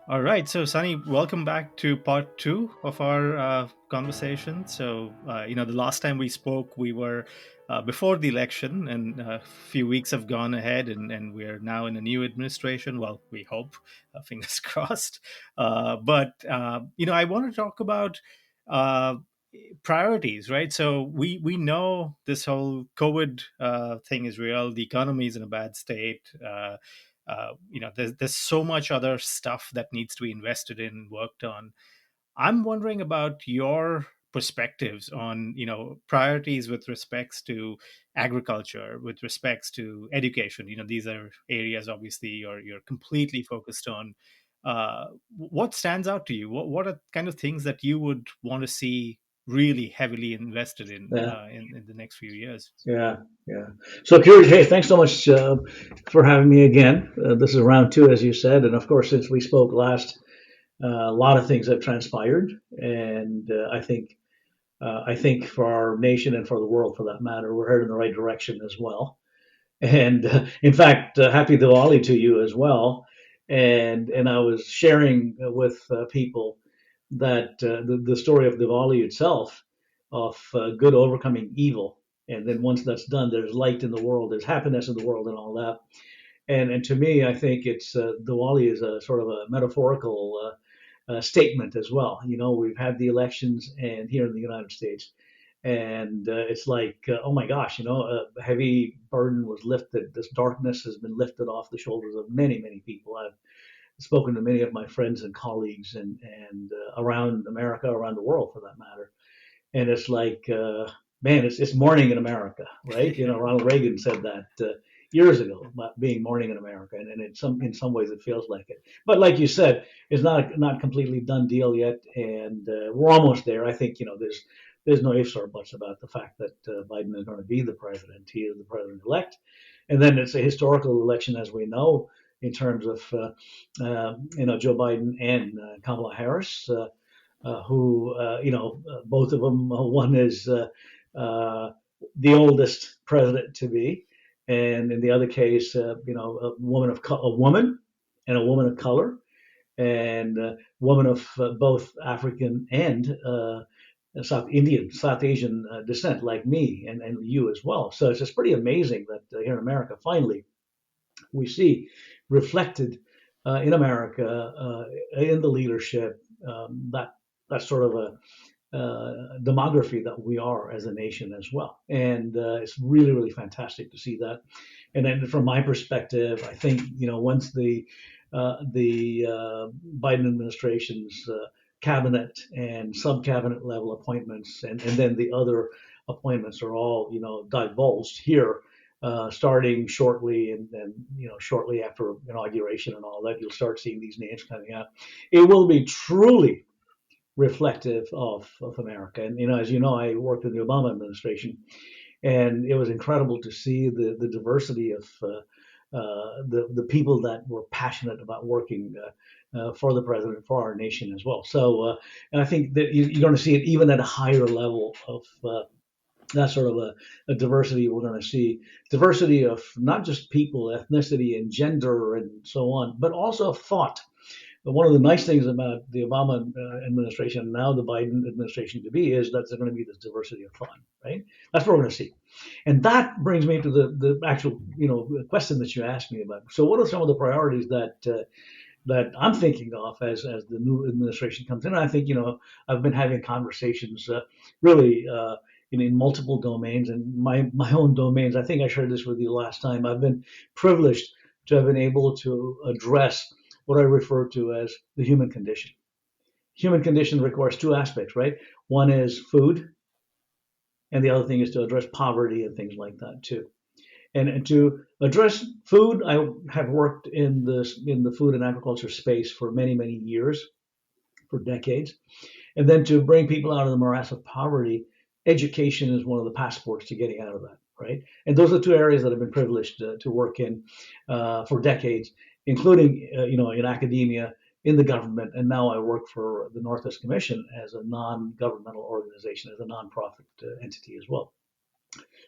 All right. So, Sonny, welcome back to part two of our conversation. So, the last time we spoke, we were before the election, and a few weeks have gone ahead, and we're now in a new administration. Well, we hope, fingers crossed. But I want to talk about priorities, right? So we know this whole COVID thing is real. The economy is in a bad state. There's so much other stuff that needs to be invested in, worked on. I'm wondering about your perspectives on, priorities with respects to agriculture, with respects to education. These are areas obviously you're completely focused on. What stands out to you? What are kind of things that you would want to see really heavily invested in the next few years? Yeah, yeah. So, Kiri, hey, thanks so much for having me again. This is round two, as you said, and of course, since we spoke last, a lot of things have transpired, and I think for our nation and for the world, for that matter, we're headed in the right direction as well. And in fact, happy Diwali to you as well. And I was sharing with people that the story of Diwali itself, of good overcoming evil, and then once that's done, there's light in the world, there's happiness in the world, and all that. And to me, I think it's Diwali is a sort of a metaphorical statement as well. We've had the elections, and here in the United States, and it's like, oh my gosh, a heavy burden was lifted. This darkness has been lifted off the shoulders of many, many people. I've spoken to many of my friends and colleagues, and around America, around the world for that matter. And it's like, man, it's morning in America, right? Ronald Reagan said that years ago about being morning in America, and in some ways it feels like it. But like you said, it's not completely done deal yet, and we're almost there. I think there's no ifs or buts about the fact that Biden is going to be the president. He is the president elect, and then it's a historical election, as we know, in terms of Joe Biden and Kamala Harris. Who, both of them, one is the oldest president to be, and in the other case, a woman and a woman of color, and woman of both African and South Asian descent, like me and you as well. So it's just pretty amazing that here in America, finally, we see reflected in America in the leadership that sort of a demography that we are as a nation as well. And it's really, really fantastic to see that. And then from my perspective, I think, once the Biden administration's cabinet and sub-cabinet level appointments and then the other appointments are all, divulged here, starting shortly and shortly after inauguration and all that, you'll start seeing these names coming out. It will be truly reflective of America. And as you know, I worked in the Obama administration, and it was incredible to see the diversity of the people that were passionate about working for the president, for our nation as well. So, and I think that you're going to see it even at a higher level of that sort of a diversity. We're going to see diversity of not just people, ethnicity, and gender, and so on, but also of thought. But one of the nice things about the Obama administration, now the Biden administration to be, is that there's going to be this diversity of thought, right? That's what we're going to see. And that brings me to the actual, question that you asked me about. So what are some of the priorities that I'm thinking of as the new administration comes in? And I think, I've been having conversations really in multiple domains, and my own domains. I think I shared this with you last time. I've been privileged to have been able to address what I refer to as the human condition. Human condition requires two aspects, right? One is food, and the other thing is to address poverty and things like that too. And to address food, I have worked in the food and agriculture space for many, many years, for decades. And then to bring people out of the morass of poverty, education is one of the passports to getting out of that, right? And those are two areas that I've been privileged to work in for decades, including in academia, in the government, and now I work for the Northwest Commission as a non-governmental organization, as a nonprofit entity as well.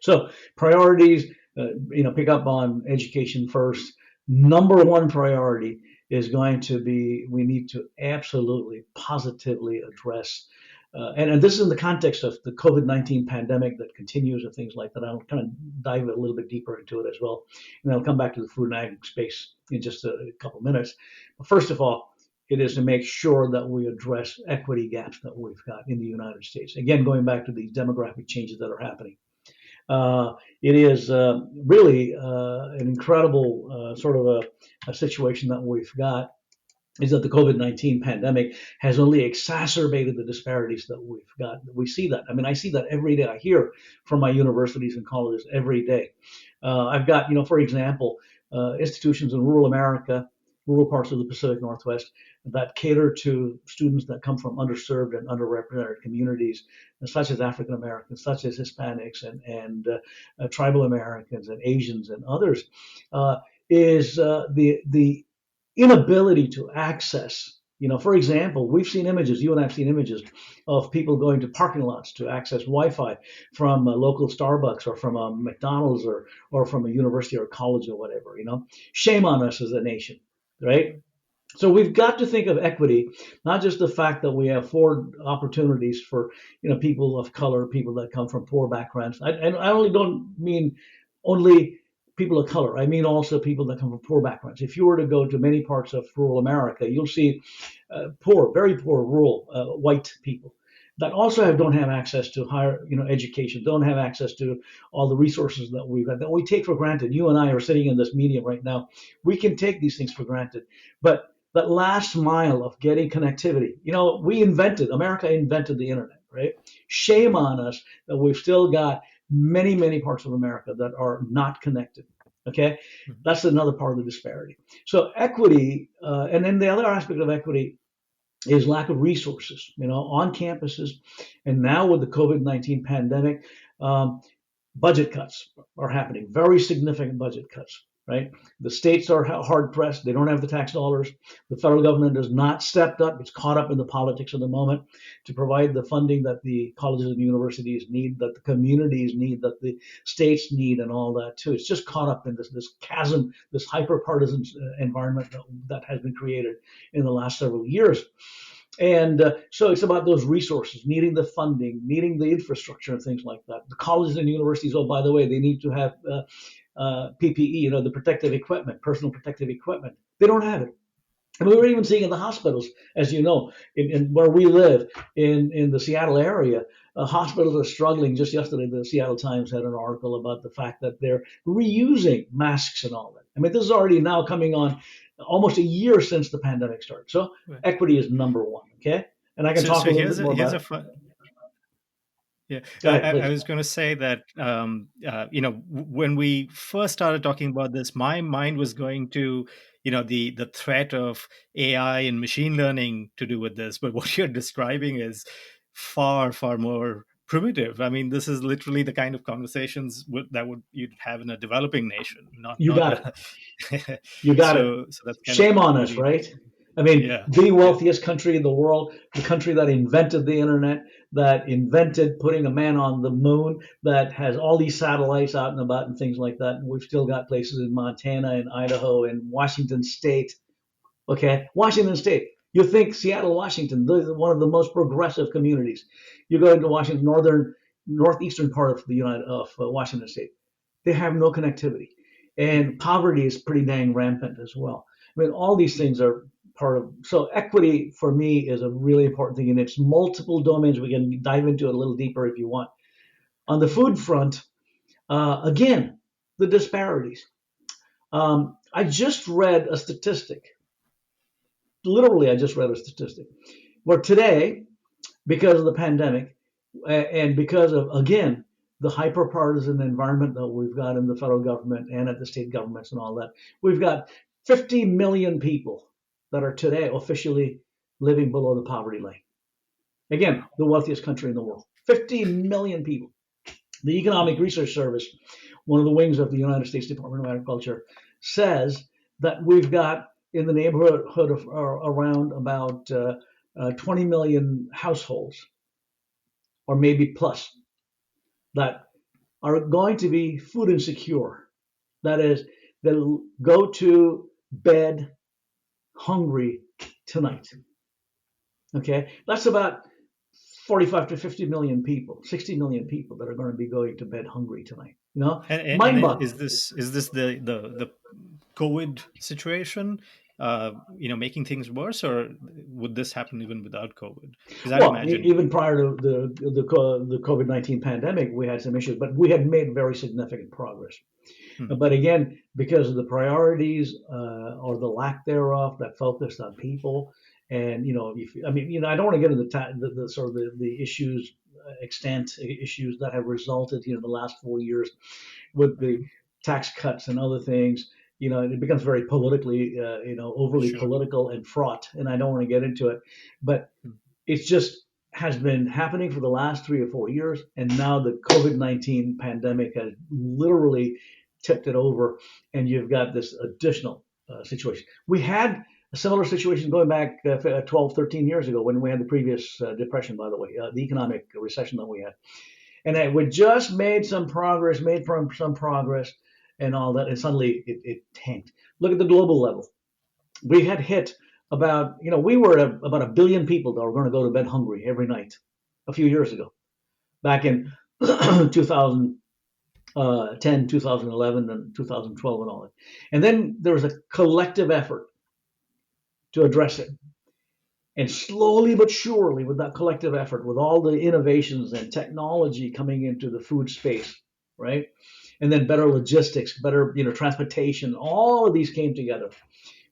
So priorities, pick up on education first. Number one priority is going to be, we need to absolutely positively address, and this is in the context of the COVID-19 pandemic that continues and things like that. I'll kind of dive a little bit deeper into it as well. And I'll come back to the food and ag space in just a couple minutes. But first of all, it is to make sure that we address equity gaps that we've got in the United States. Again, going back to these demographic changes that are happening. It is really an incredible sort of a situation that we've got is that the COVID-19 pandemic has only exacerbated the disparities that we've got. We see that. I mean, I see that every day. I hear from my universities and colleges every day. I've got, for example, institutions in rural America, rural parts of the Pacific Northwest that cater to students that come from underserved and underrepresented communities, such as African Americans, such as Hispanics, and tribal Americans and Asians and others. Is the inability to access. For example, we've seen images, you and I have seen images of people going to parking lots to access Wi-Fi from a local Starbucks or from a McDonald's or from a university or college or whatever. Shame on us as a nation, right? So we've got to think of equity, not just the fact that we have 4 opportunities for people of color, people that come from poor backgrounds. I only don't mean only people of color. I mean also people that come from poor backgrounds. If you were to go to many parts of rural America, you'll see poor, very poor rural white people that also don't have access to higher education, don't have access to all the resources that we've got that we take for granted. You and I are sitting in this medium right now. We can take these things for granted, but that last mile of getting connectivity, America invented the internet, right? Shame on us that we've still got many, many parts of America that are not connected. Okay, that's another part of the disparity. So equity, and then the other aspect of equity is lack of resources, on campuses, and now with the COVID-19 pandemic, budget cuts are happening, very significant budget cuts. Right? The states are hard pressed. They don't have the tax dollars. The federal government has not stepped up. It's caught up in the politics of the moment to provide the funding that the colleges and universities need, that the communities need, that the states need, and all that too. It's just caught up in this chasm, this hyper partisan environment that has been created in the last several years. And so it's about those resources, needing the funding, needing the infrastructure and things like that. The colleges and universities, oh, by the way, they need to have PPE, the protective equipment, personal protective equipment. They don't have it. And we were even seeing in the hospitals, as you know, in where we live, in the Seattle area, hospitals are struggling. Just yesterday, the Seattle Times had an article about the fact that they're reusing masks and all that. I mean, this is already now coming on almost a year since the pandemic started. So equity is number one, okay? And I can talk a little bit more about it. Yeah, ahead, I was going to say that, when we first started talking about this, my mind was going to, the threat of AI and machine learning to do with this. But what you're describing is far, far more primitive. I mean, this is literally the kind of conversations that you'd have in a developing nation. You got it. You got it. So that's shame on us, right? I mean, the wealthiest country in the world, the country that invented the internet, that invented putting a man on the moon, that has all these satellites out and about and things like that. And we've still got places in Montana and Idaho and Washington State. Okay, Washington State. You think Seattle, Washington, one of the most progressive communities. You go into Washington, northeastern part of Washington State. They have no connectivity. And poverty is pretty dang rampant as well. I mean, all these things are part of. So equity for me is a really important thing, and it's multiple domains. We can dive into it a little deeper if you want. On the food front, again, the disparities. I just read a statistic. Literally, I just read a statistic where today, because of the pandemic, and because of, again, the hyper-partisan environment that we've got in the federal government and at the state governments and all that, we've got 50 million people that are today officially living below the poverty line. Again, the wealthiest country in the world. 50 million people. The Economic Research Service, one of the wings of the United States Department of Agriculture, says that we've got in the neighborhood of around about 20 million households, or maybe plus, that are going to be food insecure. That is, they'll go to bed hungry tonight. Okay, that's about 45 to 50 million people, 60 million people that are going to be going to bed hungry tonight. Mind-boggling. Is this the COVID situation? making things worse, or would this happen even without COVID? Because I'd Well, imagine. even prior to the COVID-19 pandemic, we had some issues, but we had made very significant progress. Hmm. But again, because of the priorities or the lack thereof that focused on people, and I don't want to get into the sort of the issues, extent issues that have resulted, the last 4 years with the tax cuts and other things. It becomes very politically, overly Sure. political and fraught, and I don't want to get into it. But Hmm. it's just has been happening for the last 3 or 4 years, and now the COVID-19 pandemic has literally tipped it over, and you've got this additional situation. We had a similar situation going back 12, 13 years ago when we had the previous depression, by the way, the economic recession that we had. And we just made some progress, and all that, and suddenly it tanked. Look at the global level. We had hit we were at about 1 billion people that were going to go to bed hungry every night a few years ago, back in 2010, 2011, and 2012, and all that. And then there was a collective effort to address it. And slowly but surely, with that collective effort, with all the innovations and technology coming into the food space, right? And then better logistics, better transportation, all of these came together.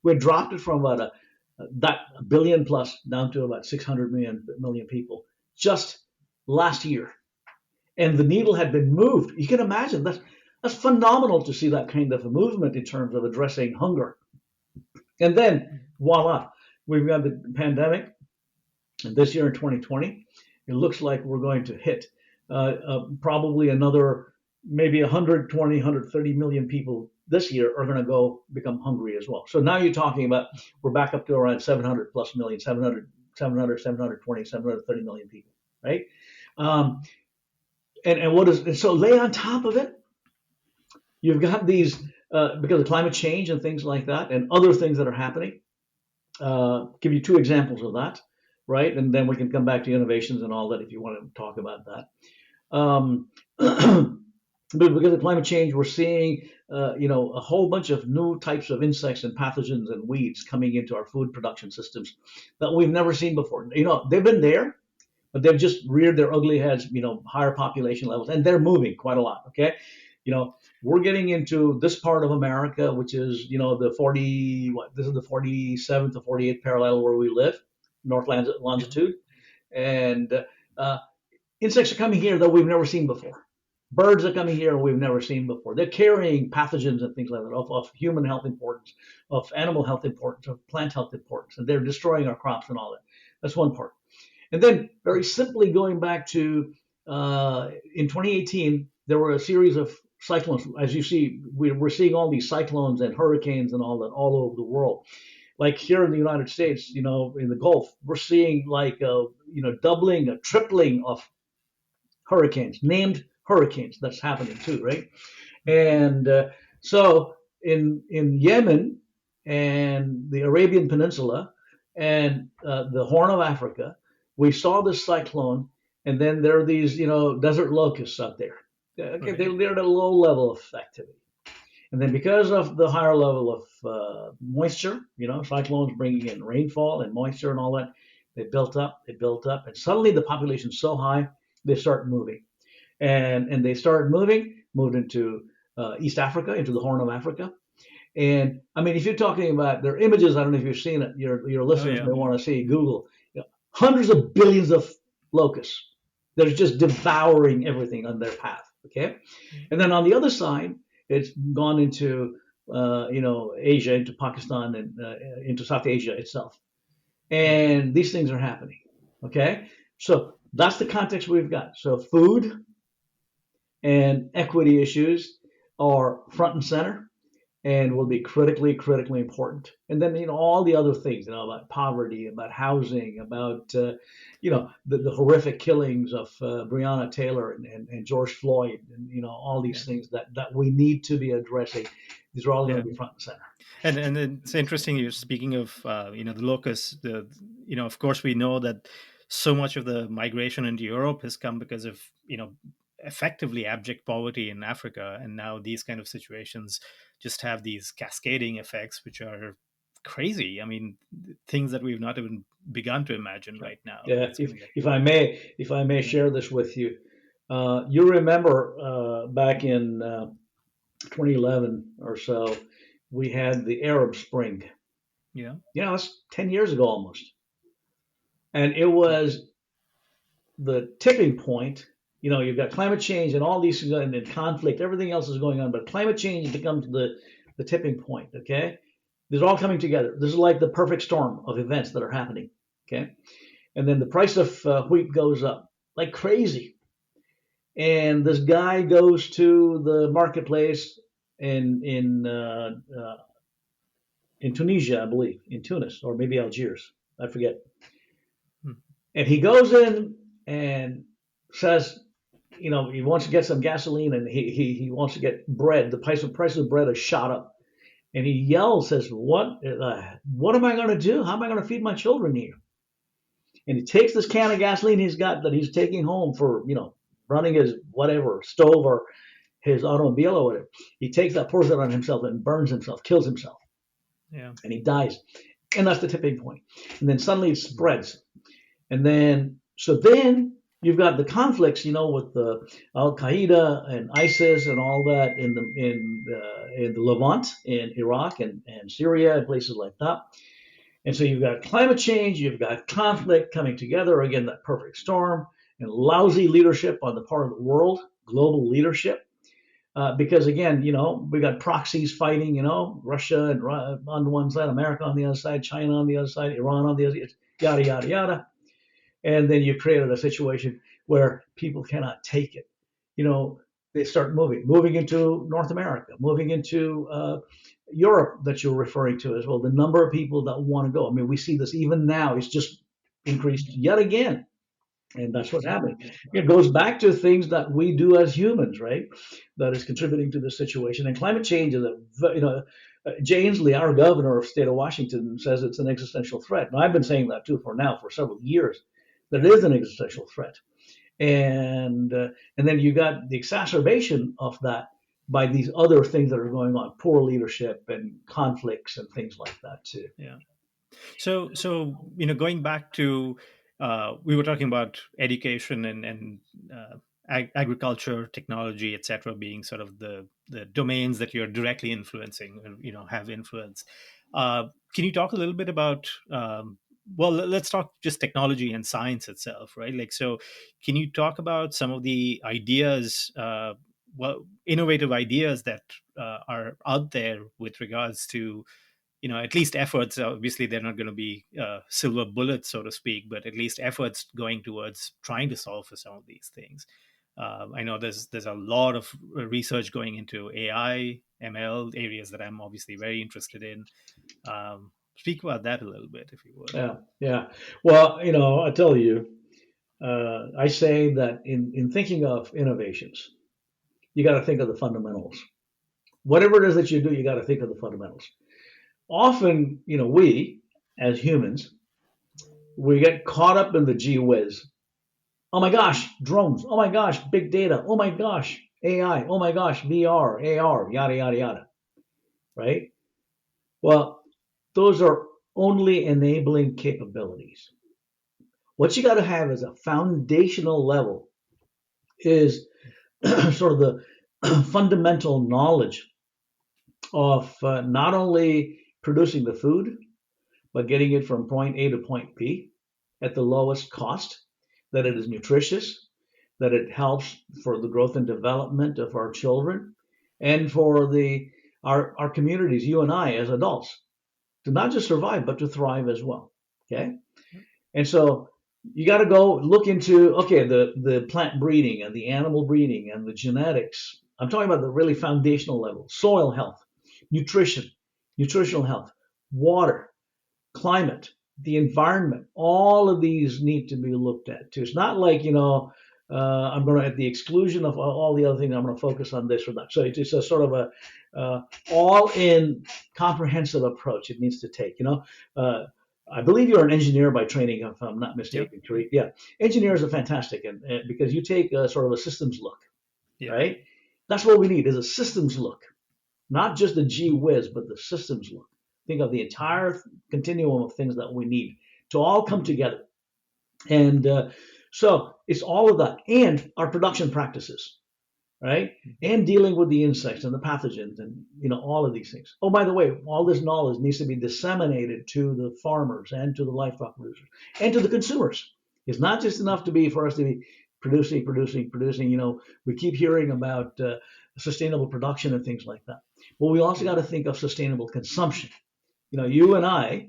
We dropped it from about that 1 billion plus down to about 600 million people just last year, and the needle had been moved. You can imagine that's phenomenal to see that kind of a movement in terms of addressing hunger. And then voila, we've got the pandemic, and this year in 2020, it looks like we're going to hit probably another maybe 120, 130 million people this year are going to go become hungry as well. So now you're talking about we're back up to around 700 plus million, 720, 730 million people, right? Um, and so lay on top of it, you've got these because of climate change and things like that, and other things that are happening. Give you two examples of that, right? And then we can come back to innovations and all that if you want to talk about that. But because of climate change, we're seeing, a whole bunch of new types of insects and pathogens and weeds coming into our food production systems that we've never seen before. They've been there, but they've just reared their ugly heads, higher population levels, and they're moving quite a lot. Okay. We're getting into this part of America, which is, this is the 47th or 48th parallel where we live, north longitude. And insects are coming here that we've never seen before. Birds are coming here we've never seen before. They're carrying pathogens and things like that of human health importance, of animal health importance, of plant health importance, and they're destroying our crops and all that. That's one part. And then, very simply, going back to in 2018, there were a series of cyclones. As you see, we're seeing all these cyclones and hurricanes and all that all over the world. Like here in the United States, in the Gulf, we're seeing like doubling, a tripling of hurricanes, named hurricanes. That's happening too, right? And so in Yemen and the Arabian Peninsula and the Horn of Africa, we saw this cyclone, and then there are these desert locusts out there. Okay, they're at a low level of activity, and then because of the higher level of moisture, cyclones bringing in rainfall and moisture and all that, they built up, and suddenly the population's so high they start moving, and they started moved into East Africa, into the Horn of Africa. And I mean, if you're talking about their images, I don't know if you've seen it. Your listeners may want to see Google. Hundreds of billions of locusts. They're just devouring everything on their path. Okay, and then on the other side, it's gone into Asia, into Pakistan, and into South Asia itself. And these things are happening. Okay, so that's the context we've got. So food and equity issues are front and center and will be critically important. And then all the other things about poverty, about housing, about the horrific killings of Breonna Taylor and George Floyd, and all these things that we need to be addressing. These are all going to be front and center. And it's interesting you're speaking of the locusts. Of course we know that so much of the migration into Europe has come because of effectively abject poverty in Africa, and now these kind of situations just have these cascading effects which are crazy. I mean, things that we've not even begun to imagine right now. Yeah, It's gonna get, if I may share this with you, you remember back in 2011 or so, we had the Arab Spring. yeah, That's 10 years ago almost, and it was the tipping point. You've got climate change and all these things and conflict, everything else is going on, but climate change becomes the tipping point. Okay, these are all coming together. This is like the perfect storm of events that are happening. Okay, and then the price of wheat goes up like crazy, and this guy goes to the marketplace in Tunisia, I believe, in Tunis or maybe Algiers, I forget. hmm. And he goes in and says, he wants to get some gasoline and he wants to get bread. The price of bread has shot up, and he yells, says, "What am I going to do? How am I going to feed my children here?" And he takes this can of gasoline he's got that he's taking home for running his whatever stove or his automobile or whatever. He takes that, pours it on himself, and burns himself, kills himself, Yeah. and he dies. And that's the tipping point. And then suddenly it spreads. And then you've got the conflicts, with the Al Qaeda and ISIS and all that in the Levant, in Iraq and Syria and places like that. And so you've got climate change, you've got conflict coming together, again, that perfect storm, and lousy leadership on the part of the world, global leadership. Because again, we got proxies fighting, Russia and on one side, America on the other side, China on the other side, Iran on the other side, yada, yada, yada. And then you created a situation where people cannot take it. They start moving into North America, moving into Europe that you're referring to as well. The number of people that want to go. I mean, we see this even now. It's just increased yet again. And that's what's happening. It goes back to things that we do as humans, right? That is contributing to this situation. And climate change is Jay Inslee, our governor of the state of Washington, says it's an existential threat. And I've been saying that too for several years, that it is an existential threat. And then you got the exacerbation of that by these other things that are going on, poor leadership and conflicts and things like that too. Yeah. So going back to we were talking about education and agriculture, technology, etc., being sort of the domains that you're directly influencing, have influence. Can you talk a little bit about? Let's talk just technology and science itself, right? Like, so, can you talk about some of the ideas, innovative ideas that are out there with regards to at least efforts. Obviously, they're not going to be silver bullets, so to speak, but at least efforts going towards trying to solve for some of these things. I know there's a lot of research going into AI, ML, areas that I'm obviously very interested in. Speak about that a little bit, if you would. Yeah. Well, I tell you, I say that in thinking of innovations, you got to think of the fundamentals. Whatever it is that you do, you got to think of the fundamentals. Often, we as humans, we get caught up in the gee whiz. Oh my gosh, drones. Oh my gosh, big data. Oh my gosh, AI. Oh my gosh, VR, AR, yada, yada, yada. Right? Well, those are only enabling capabilities. What you got to have as a foundational level is sort of the fundamental knowledge of not only producing the food, but getting it from point A to point B at the lowest cost, that it is nutritious, that it helps for the growth and development of our children, and for our communities, you and I as adults, to not just survive, but to thrive as well. Okay? And so you got to go look into, the plant breeding and the animal breeding and the genetics. I'm talking about the really foundational level: soil health, nutritional health, water, climate, the environment. All of these need to be looked at too. It's not like, I'm going to, at the exclusion of all the other things, I'm going to focus on this or that. So it's a sort of a all-in comprehensive approach it needs to take. I believe you're an engineer by training, if I'm not mistaken. Yep. Yeah, engineers are fantastic, and because you take a sort of a systems look, right? That's what we need, is a systems look, not just the gee whiz, but the systems look. Think of the entire continuum of things that we need to all come together. And so it's all of that, and our production practices, right? And dealing with the insects and the pathogens, and all of these things. Oh, by the way, all this knowledge needs to be disseminated to the farmers and to the livestock producers and to the consumers. It's not just enough for us to be producing. We keep hearing about sustainable production and things like that. But we also got to think of sustainable consumption. You and I,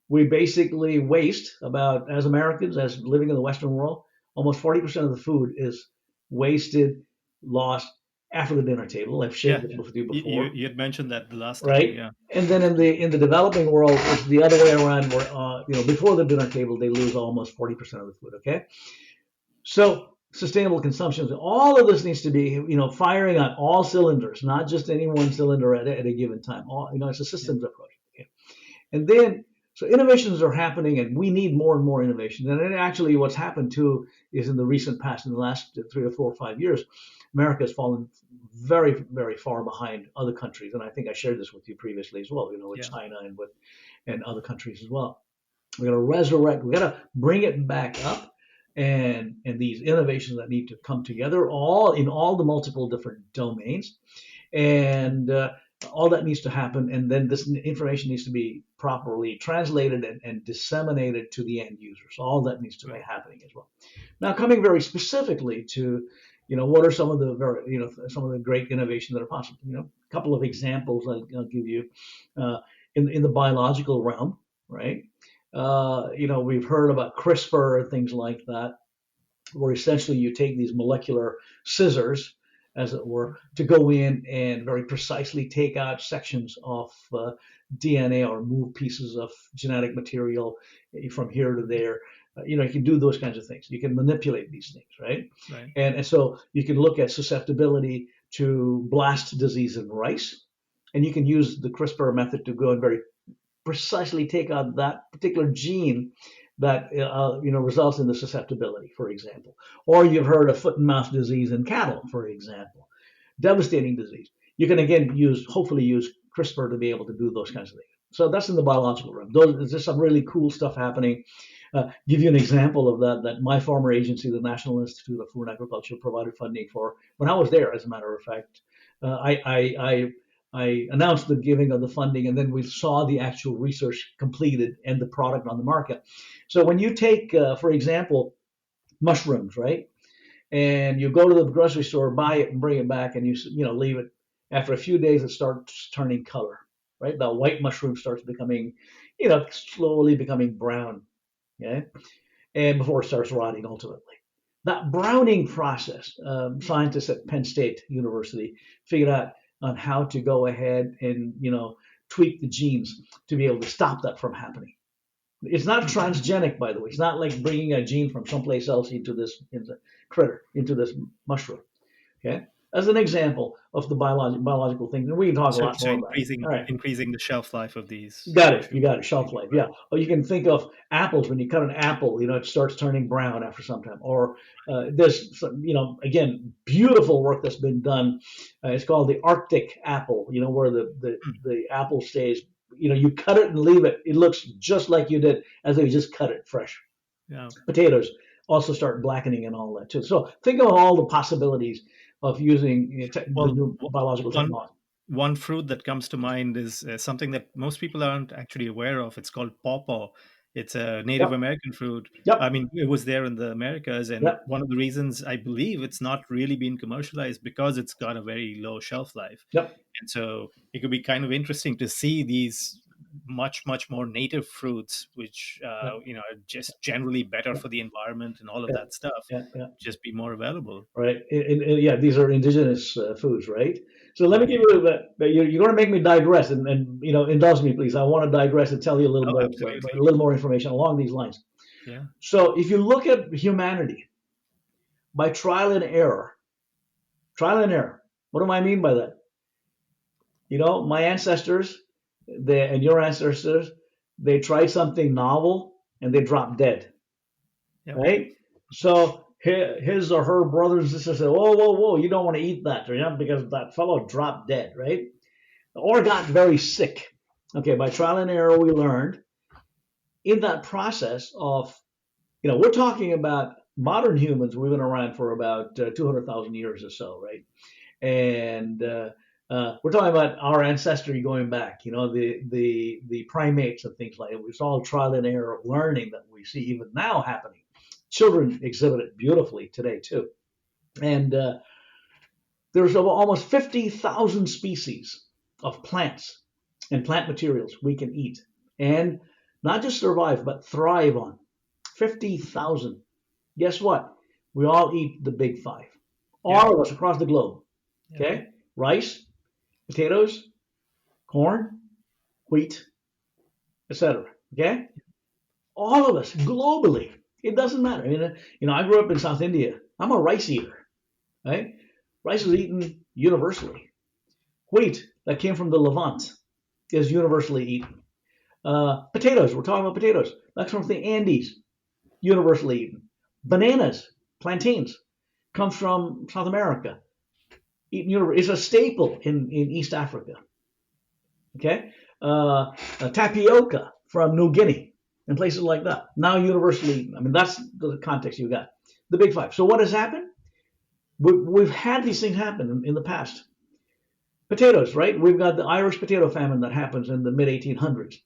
we basically waste about, as Americans, as living in the Western world, almost 40% of the food is wasted, lost after the dinner table. I've shared this with you before. You had mentioned that the last time, right? Yeah. And then in the developing world, it's the other way around, where before the dinner table, they lose almost 40% of the food. Okay, so sustainable consumption, all of this needs to be firing on all cylinders, not just any one cylinder at a given time. It's a systems approach. Okay? And then, so innovations are happening, and we need more and more innovations. And then actually what's happened too is in the recent past, in the last 3 or 4 or 5 years, America has fallen very, very far behind other countries. And I think I shared this with you previously as well, with China and other countries as well. We got to resurrect, we got to bring it back up, and these innovations that need to come together all in all the multiple different domains. And all that needs to happen, and then this information needs to be properly translated and disseminated to the end users. All that needs to be happening as well. Now, coming very specifically to, what are some of the great innovations that are possible? A couple of examples I'll give you in the biological realm, right? We've heard about CRISPR and things like that, where essentially you take these molecular scissors, as it were, to go in and very precisely take out sections of DNA or move pieces of genetic material from here to there. You can do those kinds of things. You can manipulate these things, right? And so you can look at susceptibility to blast disease in rice, and you can use the CRISPR method to go and very precisely take out that particular gene that results in the susceptibility, for example. Or you've heard of foot and mouth disease in cattle, for example, devastating disease. You can again hopefully use CRISPR to be able to do those kinds of things. So that's in the biological realm. There's some really cool stuff happening. Give you an example of that my former agency, the National Institute of Food and Agriculture, provided funding for when I was there. As a matter of fact, I announced the giving of the funding, and then we saw the actual research completed and the product on the market. So when you take, for example, mushrooms, right, and you go to the grocery store, buy it, and bring it back, and you leave it. After a few days, it starts turning color, right? The white mushroom starts becoming, slowly becoming brown, okay, and before it starts rotting ultimately. That browning process, scientists at Penn State University figured out on how to go ahead and tweak the genes to be able to stop that from happening. It's not transgenic, by the way. It's not like bringing a gene from someplace else into this critter, into this mushroom. Okay, as an example of the biological things, and we can talk a lot more about it. Increasing the shelf life of these. You got it. Shelf life, yeah. Or you can think of apples. When you cut an apple, it starts turning brown after some time. Or there's some, again, beautiful work that's been done. It's called the Arctic apple. Where the apple stays. You cut it and leave it. It looks just like you did as though you just cut it fresh. Yeah. Potatoes also start blackening and all that too. So think of all the possibilities of using new biological technology. One fruit that comes to mind is something that most people aren't actually aware of. It's called pawpaw. It's a Native American fruit. I mean, it was there in the Americas, and one of the reasons I believe it's not really been commercialized because it's got a very low shelf life. And so it could be kind of interesting to see these much more native fruits, which are just generally better for the environment and all of that stuff. Just be more available. Right. These are indigenous foods, right? So let me give you you're going to make me digress, and indulge me, please. I want to digress and tell you a little more information along these lines. Yeah. So if you look at humanity by trial and error, what do I mean by that? My ancestors, and your ancestors, they tried something novel and they dropped dead, right? So his or her brothers and sisters said, whoa, you don't want to eat that, because that fellow dropped dead, right? Or got very sick. Okay, by trial and error, we learned in that process of, we're talking about modern humans. We've been around for about 200,000 years or so, right? And we're talking about our ancestry going back, the primates and things like it. It's all trial and error of learning that we see even now happening. Children exhibit it beautifully today too. And there's almost 50,000 species of plants and plant materials we can eat and not just survive, but thrive on. 50,000. Guess what? We all eat the big five. All of us across the globe. Okay? Rice, potatoes, corn, wheat, etc. Okay? All of us globally. It doesn't matter. I grew up in South India. I'm a rice eater. Right? Rice is eaten universally. Wheat that came from the Levant is universally eaten. Potatoes, we're talking about potatoes. That's from the Andes, universally eaten. Bananas, plantains, comes from South America. Eaten is a staple in East Africa. Okay, tapioca from New Guinea and places like that. Now universally eaten. I mean, that's the context you got. The big five. So what has happened? We've had these things happen in the past. Potatoes, right? We've got the Irish potato famine that happens in the mid 1800s.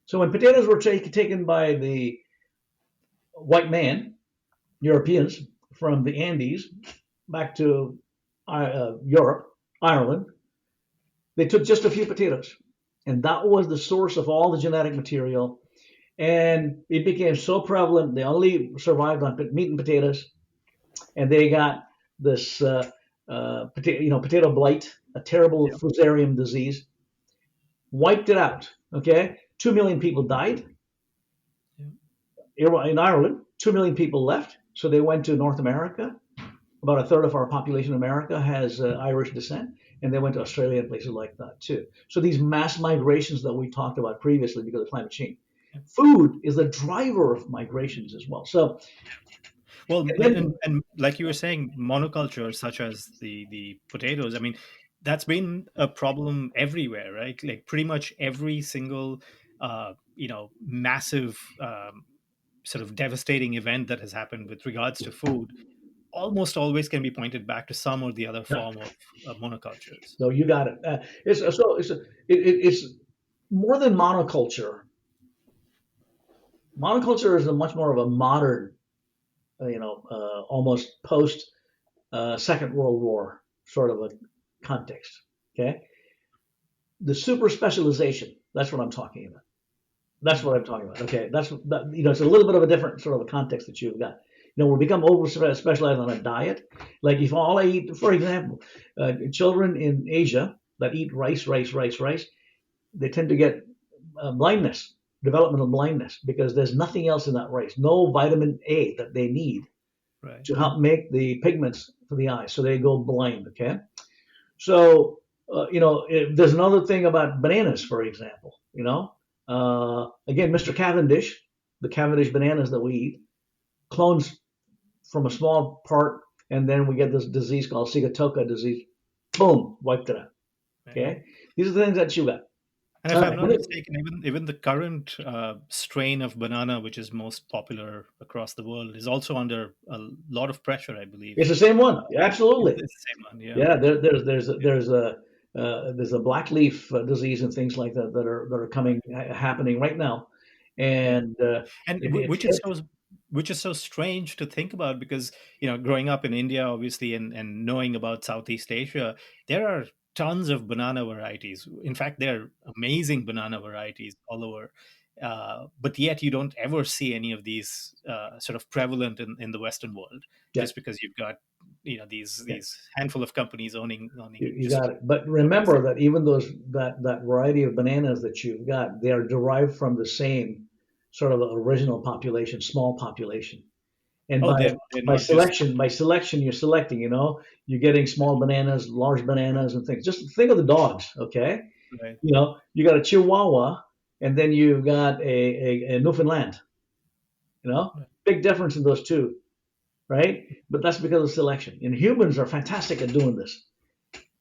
So when potatoes were taken by the white man, Europeans from the Andes back to Europe, Ireland, they took just a few potatoes. And that was the source of all the genetic material. And it became so prevalent, they only survived on meat and potatoes. And they got this potato blight, a terrible fusarium disease, wiped it out. Okay, 2 million people died in Ireland. 2 million people left, so they went to North America. About a third of our population in America has Irish descent, and they went to Australia and places like that too. So these mass migrations that we talked about previously because of climate change, food is the driver of migrations as well. So. Well, and like you were saying, monoculture such as the potatoes, I mean, that's been a problem everywhere, right? Like pretty much every single, massive sort of devastating event that has happened with regards to food almost always can be pointed back to some or the other form of monocultures. So you got it. It's more than monoculture. Monoculture is much more of a modern, almost post Second World War sort of a context. Okay, the super specialization. That's what I'm talking about. That's what I'm talking about. Okay, it's a little bit of a different sort of a context that you've got. We become over specialized on a diet. Like if all I eat, for example, children in Asia that eat rice, they tend to get blindness, developmental blindness, because there's nothing else in that rice, no vitamin A that they need to help make the pigments for the eyes, so they go blind. Okay, so there's another thing about bananas, for example. Again, Mr. Cavendish, the Cavendish bananas that we eat, clones from a small part, and then we get this disease called Sigatoka disease. Boom, wiped it out. Okay, these are the things that you got. And if I'm not mistaken, even the current strain of banana, which is most popular across the world, is also under a lot of pressure, I believe. It's the same one, absolutely. It's the same one, yeah. There's a black leaf disease and things like that that are happening right now, and which is so strange to think about, because growing up in India, obviously, and knowing about Southeast Asia, there are tons of banana varieties. In fact, there are amazing banana varieties all over. But yet you don't ever see any of these sort of prevalent in the Western world, just because you've got these handful of companies owning. You got it. But remember that even that variety of bananas that you've got, they are derived from the same sort of original population, small population. And by selection, you're selecting. You're getting small bananas, large bananas, and things. Just think of the dogs, okay? Right. You got a Chihuahua, and then you've got a Newfoundland. Big difference in those two, right? But that's because of selection. And humans are fantastic at doing this.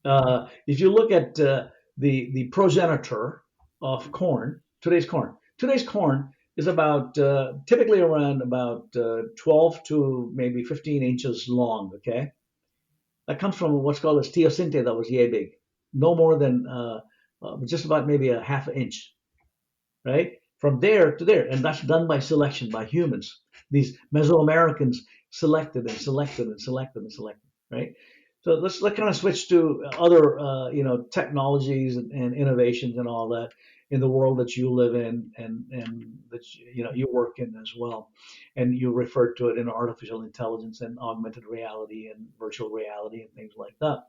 If you look at the progenitor of corn, today's corn. Today's corn is about typically around about 12 to maybe 15 inches long. Okay, that comes from what's called a teosinte that was yay big, no more than just about maybe a half an inch, right? From there to there, and that's done by selection by humans. These Mesoamericans selected and selected and selected and selected, right? So let's kind of switch to other technologies and innovations and all that in the world that you live in and that you work in as well, and you referred to it in artificial intelligence and augmented reality and virtual reality and things like that,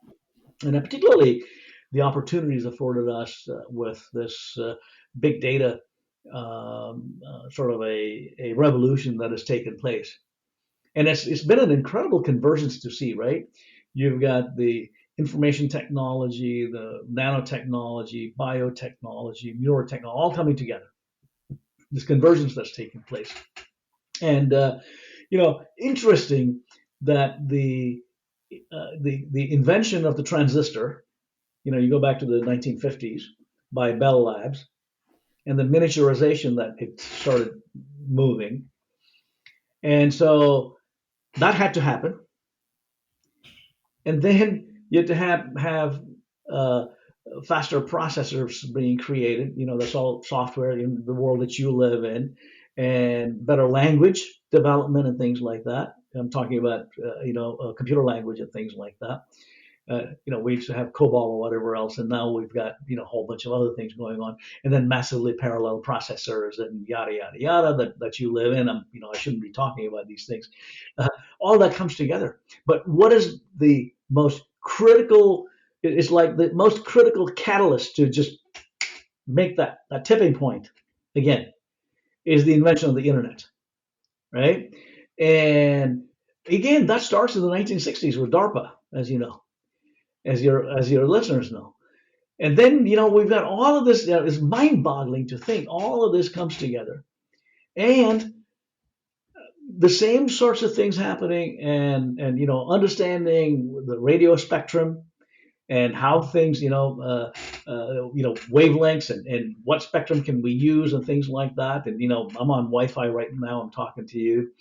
and particularly the opportunities afforded us with this big data sort of a revolution that has taken place. And it's been an incredible convergence to see, right? You've got the information technology, the nanotechnology, biotechnology, neurotechnology, all coming together. This convergence that's taking place. And, interesting that the invention of the transistor, you go back to the 1950s by Bell Labs, and the miniaturization that it started moving. And so that had to happen. And then you had to have faster processors being created. That's all software in the world that you live in, and better language development and things like that. I'm talking about computer language and things like that. We used to have COBOL or whatever else, and now we've got a whole bunch of other things going on, and then massively parallel processors and yada yada yada that you live in. I shouldn't be talking about these things. All that comes together. But what is the most critical? It's like the most critical catalyst to just make that tipping point again is the invention of the internet, right? And again, that starts in the 1960s with DARPA, as you know, as your listeners know. And then we've got all of this. It's mind-boggling to think all of this comes together, and the same sorts of things happening, and understanding the radio spectrum and how things wavelengths and what spectrum can we use and things like that. And I'm on Wi-Fi right now. I'm talking to you.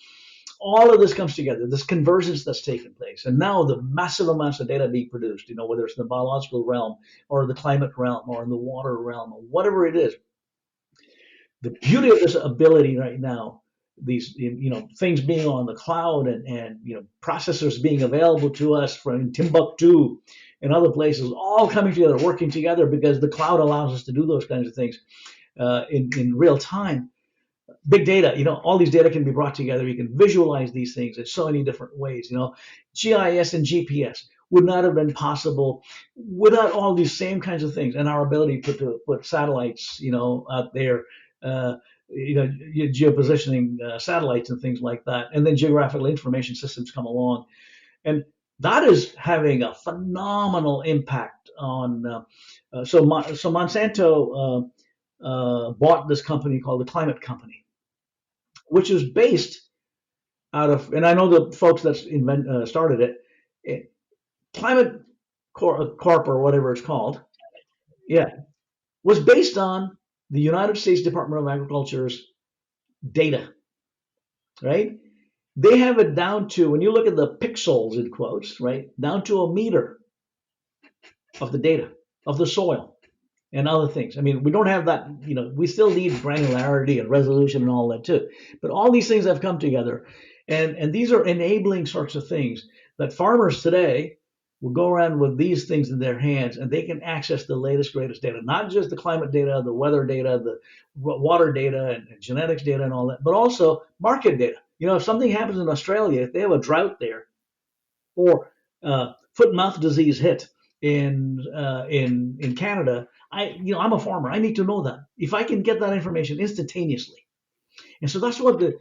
All of this comes together, this convergence that's taken place. And now the massive amounts of data being produced, whether it's in the biological realm or the climate realm or in the water realm or whatever it is. The beauty of this ability right now, these things being on the cloud and processors being available to us from Timbuktu and other places, all coming together, working together, because the cloud allows us to do those kinds of things in real time. Big data, all these data can be brought together. You can visualize these things in so many different ways. GIS and GPS would not have been possible without all these same kinds of things, and our ability to put satellites, out there, geopositioning satellites and things like that, and then geographical information systems come along, and that is having a phenomenal impact on. So Monsanto bought this company called the Climate Company, which is based out of, and I know the folks that started it, Climate Corp or whatever it's called, was based on the United States Department of Agriculture's data, right? They have it down to, when you look at the pixels in quotes, right, down to a meter of the data of the soil and other things. I mean, we don't have that, we still need granularity and resolution and all that too. But all these things have come together, and these are enabling sorts of things that farmers today will go around with these things in their hands, and they can access the latest, greatest data, not just the climate data, the weather data, the water data, and genetics data and all that, but also market data. If something happens in Australia, if they have a drought there, or foot and mouth disease hit in Canada, I'm a farmer. I need to know that. If I can get that information instantaneously, and so that's what the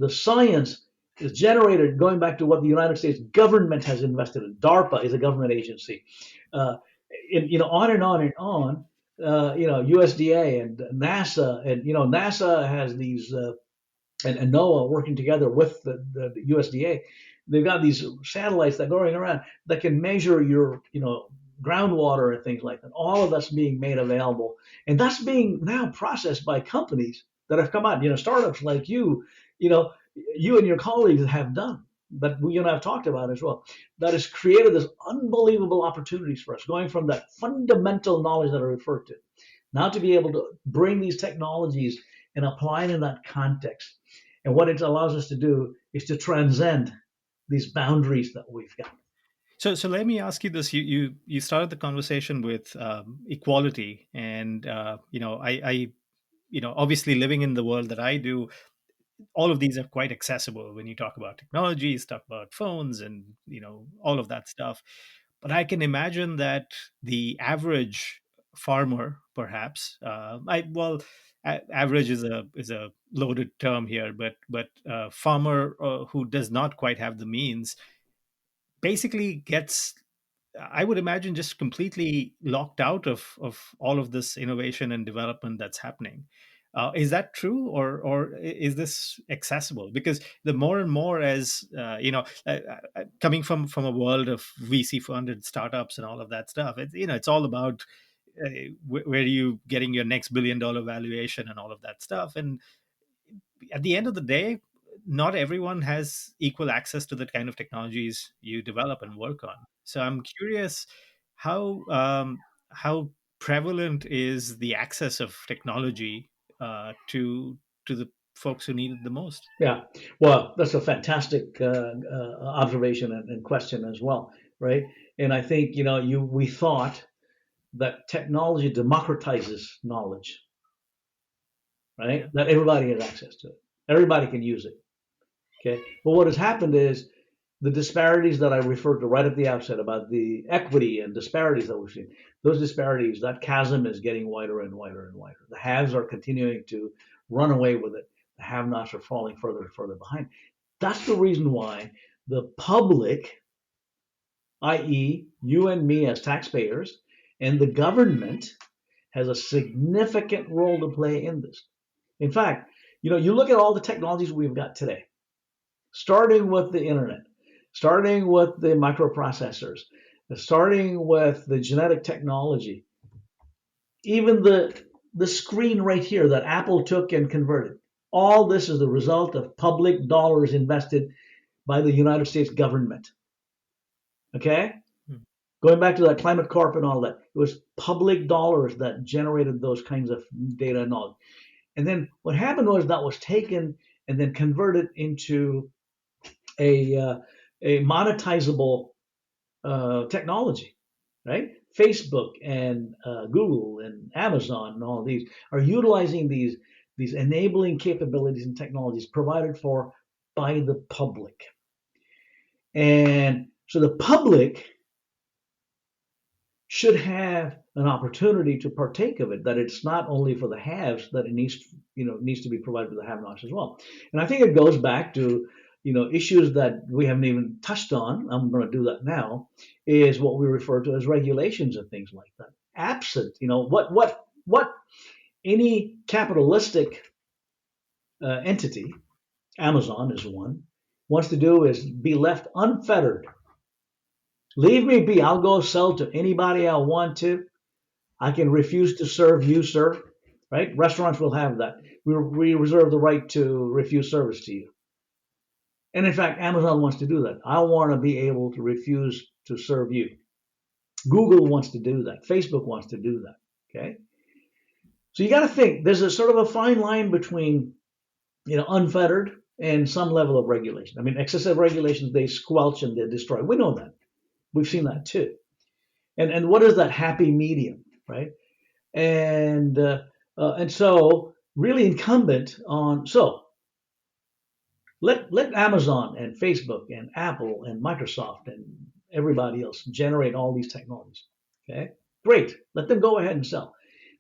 science is generated. Going back to what the United States government has invested in, DARPA is a government agency, on and on and on. USDA and NASA, and NASA has these, and NOAA working together with the USDA. They've got these satellites that are going around that can measure your, groundwater and things like that. All of that's being made available, and that's being now processed by companies that have come out. Startups like you and your colleagues have done that we have talked about as well. That has created this unbelievable opportunities for us, going from that fundamental knowledge that I referred to, now to be able to bring these technologies and apply it in that context. And what it allows us to do is to transcend these boundaries that we've got. So let me ask you this: you started the conversation with equality, and I obviously living in the world that I do, all of these are quite accessible when you talk about technologies, talk about phones, and all of that stuff. But I can imagine that the average farmer, perhaps, average is a loaded term here, but farmer who does not quite have the means basically gets, I would imagine, just completely locked out of all of this innovation and development that's happening. Is that true, or is this accessible? Because the more and more, as coming from a world of VC funded startups and all of that stuff, it's all about where are you getting your next $1 billion valuation and all of that stuff. And at the end of the day, not everyone has equal access to the kind of technologies you develop and work on. So I'm curious how prevalent is the access of technology to the folks who need it the most. Yeah, well, that's a fantastic observation and question as well, right? And I think we thought that technology democratizes knowledge, right? Yeah. That everybody has access to it, everybody can use it. Okay, but what has happened is the disparities that I referred to right at the outset about the equity and disparities that we've seen, those disparities, that chasm is getting wider and wider and wider. The haves are continuing to run away with it. The have-nots are falling further and further behind. That's the reason why the public, i.e., you and me as taxpayers, and the government has a significant role to play in this. In fact, you look at all the technologies we've got today, starting with the internet, starting with the microprocessors, starting with the genetic technology, even the screen right here that Apple took and converted. All this is the result of public dollars invested by the United States government. Okay? Going back to that Climate Corp and all that, it was public dollars that generated those kinds of data and knowledge. And then what happened was that was taken and then converted into a monetizable technology, right? Facebook and Google and Amazon and all these are utilizing these enabling capabilities and technologies provided for by the public. And so the public should have an opportunity to partake of it, that it's not only for the haves, that it needs to be provided for the have-nots as well. And I think it goes back to issues that we haven't even touched on. I'm going to do that now. Is what we refer to as regulations and things like that. Absent, what any capitalistic entity, Amazon is one, wants to do is be left unfettered. Leave me be. I'll go sell to anybody I want to. I can refuse to serve you, sir. Right? Restaurants will have that. We reserve the right to refuse service to you. And in fact, Amazon wants to do that. I want to be able to refuse to serve you. Google wants to do that. Facebook wants to do that. Okay. So you got to think there's a sort of a fine line between, unfettered and some level of regulation. I mean, excessive regulations, they squelch and they destroy. We know that. We've seen that too. And what is that happy medium, right? And so really incumbent on, let Amazon and Facebook and Apple and Microsoft and everybody else generate all these technologies. Okay, great. Let them go ahead and sell.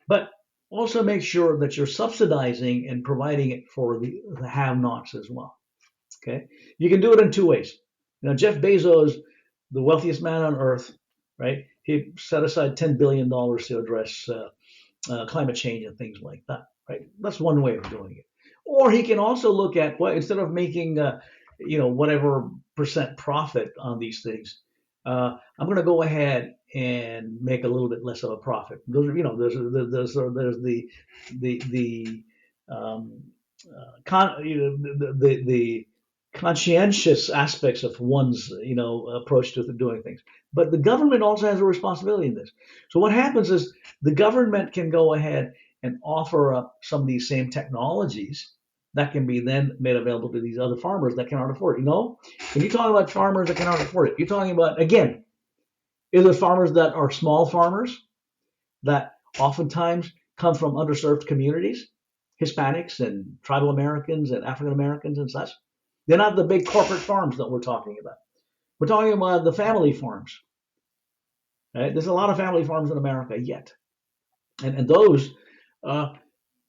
But also make sure that you're subsidizing and providing it for the have-nots as well. Okay, you can do it in two ways. Jeff Bezos, the wealthiest man on earth, right? He set aside $10 billion to address climate change and things like that, right? That's one way of doing it. Or he can also look at, well, instead of making, whatever percent profit on these things, I'm going to go ahead and make a little bit less of a profit. Those are, there's the the conscientious aspects of one's approach to doing things, but the government also has a responsibility in this. So what happens is the government can go ahead and offer up some of these same technologies that can be then made available to these other farmers that cannot afford it. When you talk about farmers that cannot afford it, you're talking about, again, either farmers that are small farmers that oftentimes come from underserved communities, Hispanics and tribal Americans and African Americans and such. They're not the big corporate farms that we're talking about. We're talking about the family farms. Right? There's a lot of family farms in America yet. And those,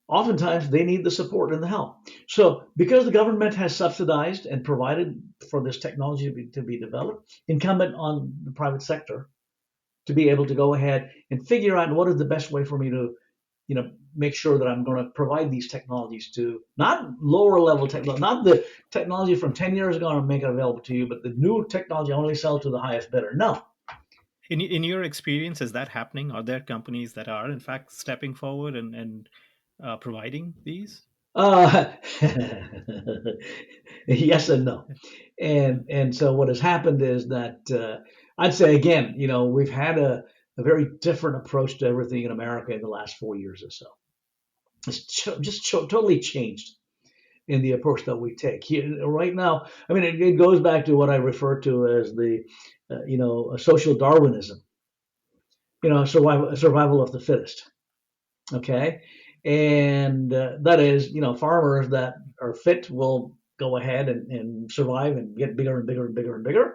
oftentimes, they need the support and the help. So because the government has subsidized and provided for this technology to be developed, incumbent on the private sector to be able to go ahead and figure out what is the best way for me to make sure that I'm going to provide these technologies to not lower level technology, not the technology from 10 years ago and make it available to you, but the new technology I only sell to the highest bidder. No. In your experience, is that happening? Are there companies that are in fact stepping forward and providing these? Yes and no. And so what has happened is that I'd say again, we've had a very different approach to everything in America in the last 4 years or so. It's totally changed in the approach that we take here right now. I mean, it goes back to what I refer to as the social Darwinism. Survival of the fittest. Okay, and that is, farmers that are fit will go ahead and survive and get bigger and bigger and bigger and bigger,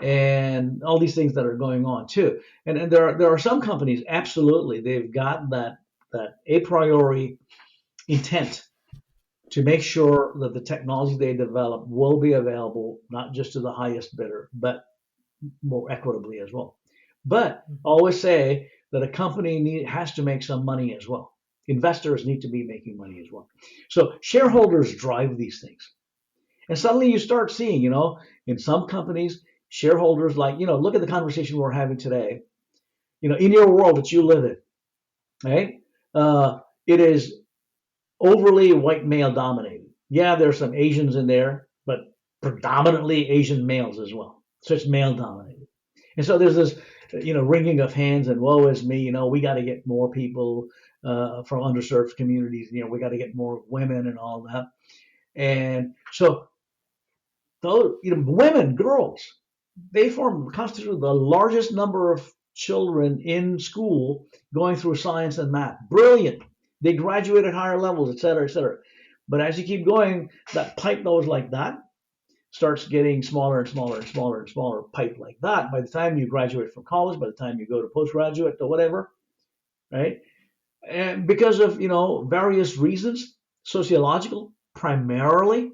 and all these things that are going on too. And there are some companies, absolutely, they've got that a priori intent to make sure that the technology they develop will be available not just to the highest bidder, but more equitably as well. But I always say that a company has to make some money as well. Investors need to be making money as well. So shareholders drive these things. And suddenly you start seeing, in some companies, shareholders look at the conversation we're having today, in your world that you live in, right? It is overly white male dominated. Yeah, there's some Asians in there, but predominantly Asian males as well. So it's male dominated. And so there's this, wringing of hands and woe is me. We got to get more people from underserved communities. We got to get more women and all that. And so those, women, girls, they constitute the largest number of children in school going through science and math. Brilliant. They graduate at higher levels, et cetera, et cetera. But as you keep going, that pipe that was like that starts getting smaller and smaller and smaller and smaller pipe like that. By the time you graduate from college, by the time you go to postgraduate or whatever, right? And because of, various reasons, sociological primarily,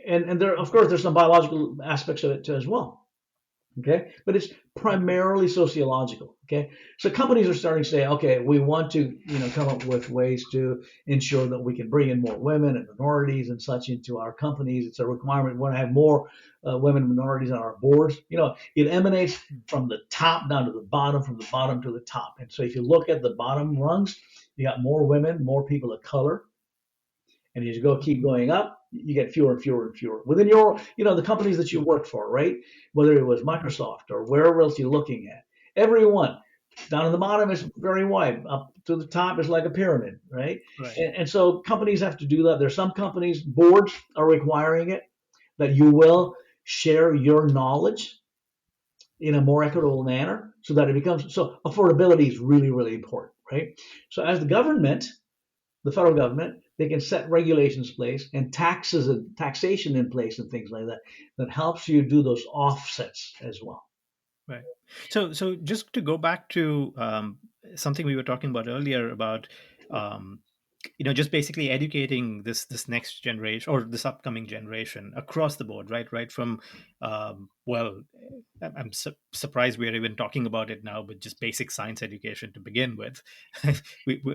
and there, of course, there's some biological aspects of it too as well. Okay, but it's primarily sociological. Okay, so companies are starting to say, okay, we want to, come up with ways to ensure that we can bring in more women and minorities and such into our companies. It's a requirement. We want to have more women and minorities on our boards. It emanates from the top down to the bottom, from the bottom to the top. And so if you look at the bottom rungs, you got more women, more people of color. And as you keep going up, you get fewer and fewer and fewer within your, the companies that you worked for, right? Whether it was Microsoft or wherever else you're looking at, everyone down at the bottom is very wide, up to the top is like a pyramid, right? And so companies have to do that. There's some companies, boards are requiring it, that you will share your knowledge in a more equitable manner so that it becomes, so affordability is really, really important, right? So as the federal government, they can set regulations in place and taxes and taxation in place and things like that that helps you do those offsets as well. Right. So just to go back to something we were talking about earlier about just basically educating this next generation or this upcoming generation across the board, right from I'm surprised we're even talking about it now, but just basic science education to begin with.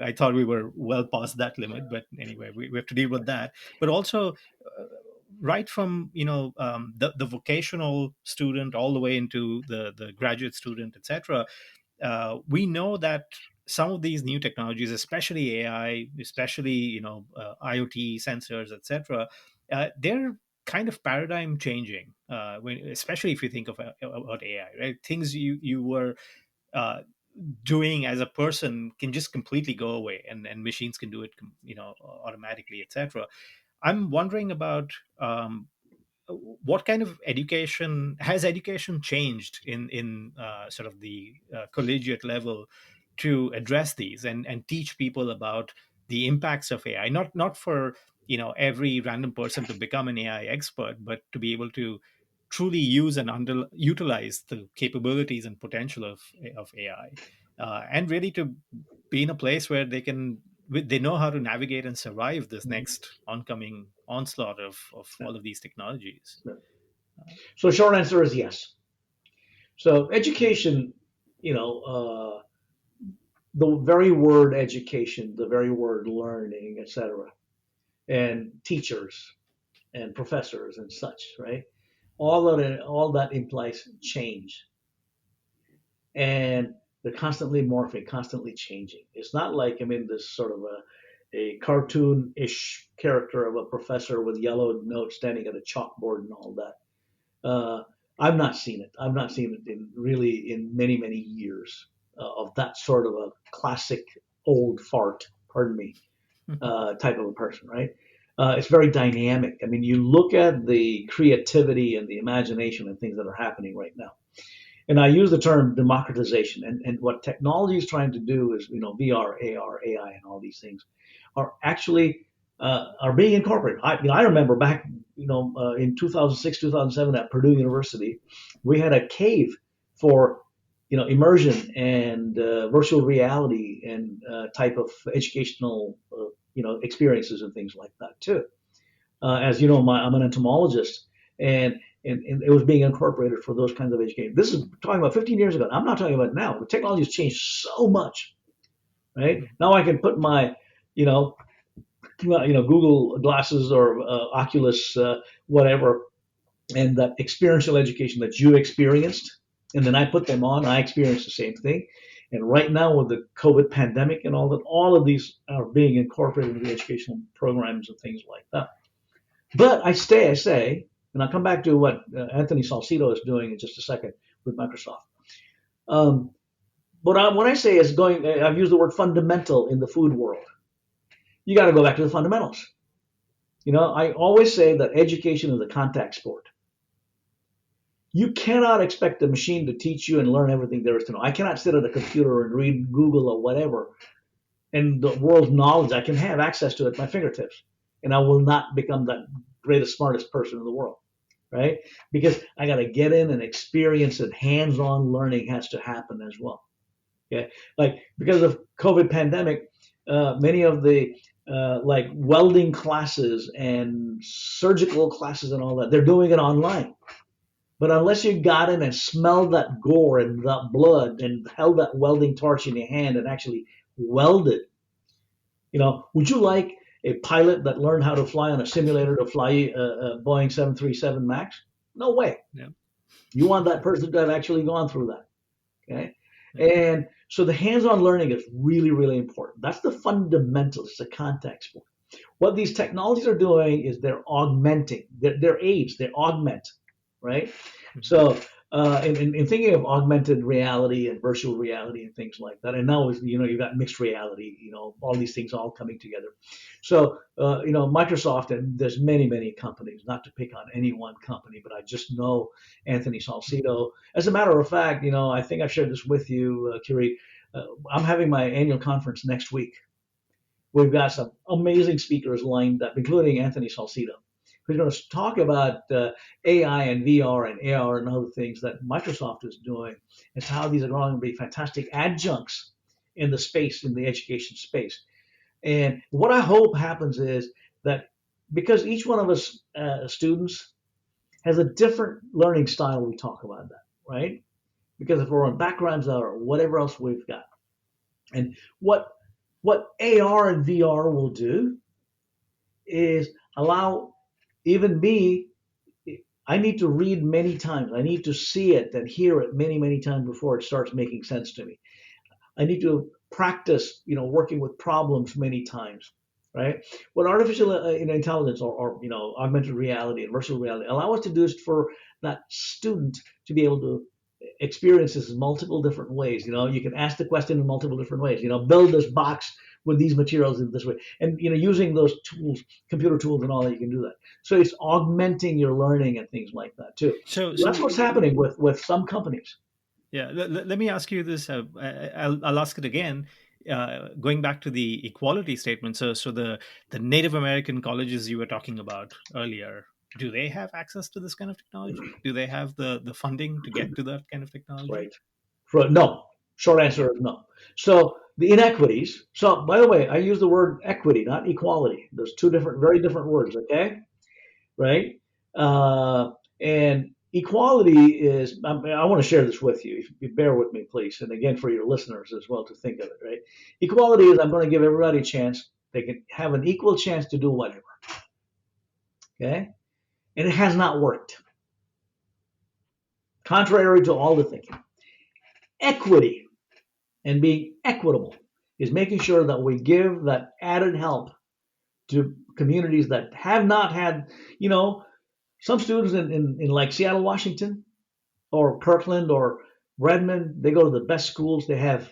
I thought we were well past that limit, but anyway, we have to deal with that. But also right from the vocational student all the way into the graduate student, etc. We know that some of these new technologies, especially AI, especially IoT sensors, etc., they're kind of paradigm changing. Especially if you think about AI, right? Things you were uh, doing as a person can just completely go away, and machines can do it, automatically, etc. I'm wondering about what kind of education changed in sort of the collegiate level to address these and teach people about the impacts of AI, not for every random person to become an AI expert, but to be able to truly use and utilize the capabilities and potential of AI, and really to be in a place where they know how to navigate and survive this next oncoming onslaught of Yeah. all of these technologies. So short answer is yes. So education, you know, the very word education, the very word learning, etc., and teachers and professors and such, right? All that implies change, and they're constantly morphing, constantly changing. It's not like I'm in this sort of a cartoon-ish character of a professor with yellow notes standing at a chalkboard and all that. I've not seen it. I've not seen it in many, many years of that sort of a classic old fart, pardon me, type of a person, right? It's very dynamic. I mean, you look at the creativity and the imagination and things that are happening right now. And I use the term democratization. And what technology is trying to do is, VR, AR, AI, and all these things are actually are being incorporated. I remember back, in 2006, 2007 at Purdue University, we had a cave for, immersion and virtual reality and type of educational, experiences and things like that too. As you know, I'm an entomologist, and it was being incorporated for those kinds of education. This is talking about 15 years ago. I'm not talking about now. The technology has changed so much, right? Now I can put my, Google glasses or Oculus, whatever, and that experiential education that you experienced, and then I put them on. I experienced the same thing. And right now with the COVID pandemic and all that, all of these are being incorporated into the educational programs and things like that. But I say, and I'll come back to what Anthony Salcido is doing in just a second with Microsoft. Um, what I say is I've used the word fundamental in the food world. You got to go back to the fundamentals. I always say that education is a contact sport. You cannot expect a machine to teach you and learn everything there is to know. I cannot sit at a computer and read Google or whatever, and the world's knowledge, I can have access to it at my fingertips, and I will not become the greatest, smartest person in the world, right? Because I got to get in and experience it. Hands-on learning has to happen as well. Okay, like because of COVID pandemic, many of the like welding classes and surgical classes and all that, they're doing it online. But unless you got in and smelled that gore and that blood and held that welding torch in your hand and actually welded, would you like a pilot that learned how to fly on a simulator to fly a Boeing 737 MAX? No way. Yeah. You want that person to have actually gone through that. Okay. And so the hands-on learning is really, really important. That's the fundamentals. It's a contact sport. What these technologies are doing is they're augmenting. They're aids. They augment, right? Mm-hmm. So in thinking of augmented reality and virtual reality and things like that, and now you've got mixed reality, all these things all coming together. So Microsoft, and there's many companies, not to pick on any one company, but I just know Anthony Salcido. As a matter of fact, I think I've shared this with you, Kiri. I'm having my annual conference next week. We've got some amazing speakers lined up, including Anthony Salcido, who's going to talk about AI and VR and AR and other things that Microsoft is doing, and how these are going to be fantastic adjuncts in the education space. And what I hope happens is that because each one of us students has a different learning style, we talk about that, right? Because if our backgrounds are or whatever else we've got. And what AR and VR will do is allow even me, I need to read many times. I need to see it and hear it many, many times before it starts making sense to me. I need to practice, working with problems many times, right? What artificial intelligence or augmented reality and virtual reality allow us to do is for that student to be able to experience this in multiple different ways. You can ask the question in multiple different ways. Build this box with these materials in this way, and using those tools, computer tools, and all that, you can do that. So it's augmenting your learning and things like that too. So that's what's happening with some companies. Yeah, let me ask you this. I'll ask it again. Going back to the equality statement, so the Native American colleges you were talking about earlier, do they have access to this kind of technology? Do they have the funding to get to that kind of technology? Right. No. Short answer is no. So the inequities. So by the way, I use the word equity, not equality. There's two very different words. Okay. Right. And equality is. I want to share this with you. If you bear with me, please, and again for your listeners as well to think of it. Right. Equality is I'm going to give everybody a chance. They can have an equal chance to do whatever. Okay. And it has not worked. Contrary to all the thinking. Equity and being equitable is making sure that we give that added help to communities that have not had, some students in like Seattle, Washington, or Kirkland or Redmond, they go to the best schools. They have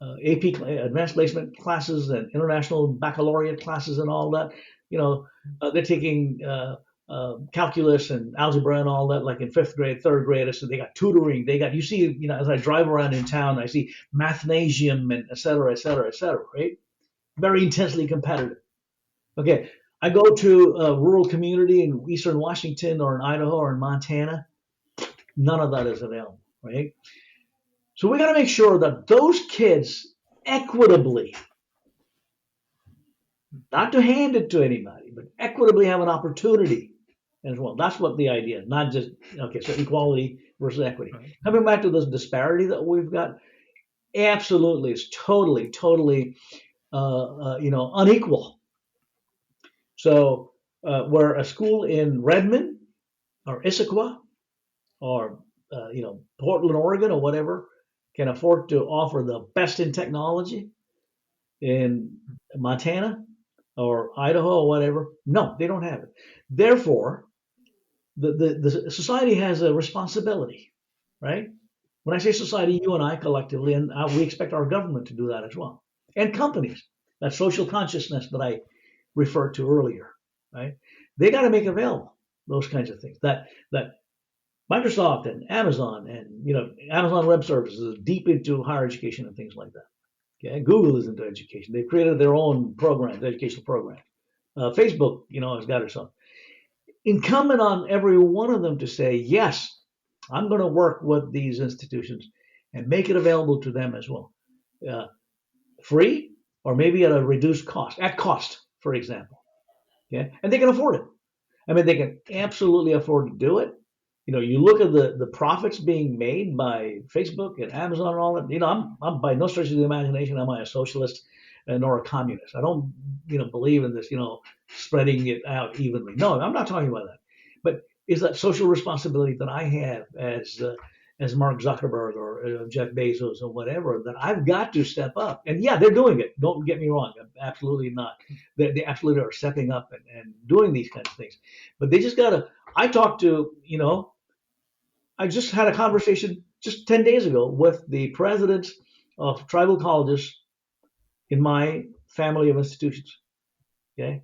AP advanced placement classes and international baccalaureate classes and all that. They're taking calculus and algebra and all that, like in fifth grade, third grade. So they got tutoring. You see, as I drive around in town, I see mathnasium and et cetera, et cetera, et cetera, right? Very intensely competitive. Okay. I go to a rural community in Eastern Washington or in Idaho or in Montana. None of that is available, right? So we got to make sure that those kids equitably, not to hand it to anybody, but equitably have an opportunity as well. That's what the idea is, not just, okay, so equality versus equity. Right. Coming back to this disparity that we've got, absolutely, it's totally, unequal. So where a school in Redmond or Issaquah or, Portland, Oregon or whatever can afford to offer the best in technology in Montana or Idaho or whatever, no, they don't have it. Therefore, the society has a responsibility, right? When I say society, you and I collectively, and we expect our government to do that as well, and companies. That social consciousness that I referred to earlier, right? They got to make available those kinds of things. That Microsoft and Amazon and Amazon Web Services is deep into higher education and things like that. Okay, Google is into education. They've created their own programs, educational programs. Facebook, has got its own. Incumbent on every one of them to say, yes, I'm going to work with these institutions and make it available to them as well. Free or maybe at a reduced cost, for example. Okay, and they can afford it. I mean, they can absolutely afford to do it. You look at the profits being made by Facebook and Amazon and all that. I'm by no stretch of the imagination am I a socialist nor a communist. I don't, believe in this, spreading it out evenly. No, I'm not talking about that. But is that social responsibility that I have as Mark Zuckerberg or Jeff Bezos or whatever, that I've got to step up. And yeah, they're doing it. Don't get me wrong. Absolutely not. They absolutely are stepping up and doing these kinds of things. But they just got to, I talked to, I just had a conversation just 10 days ago with the presidents of tribal colleges in my family of institutions. Okay.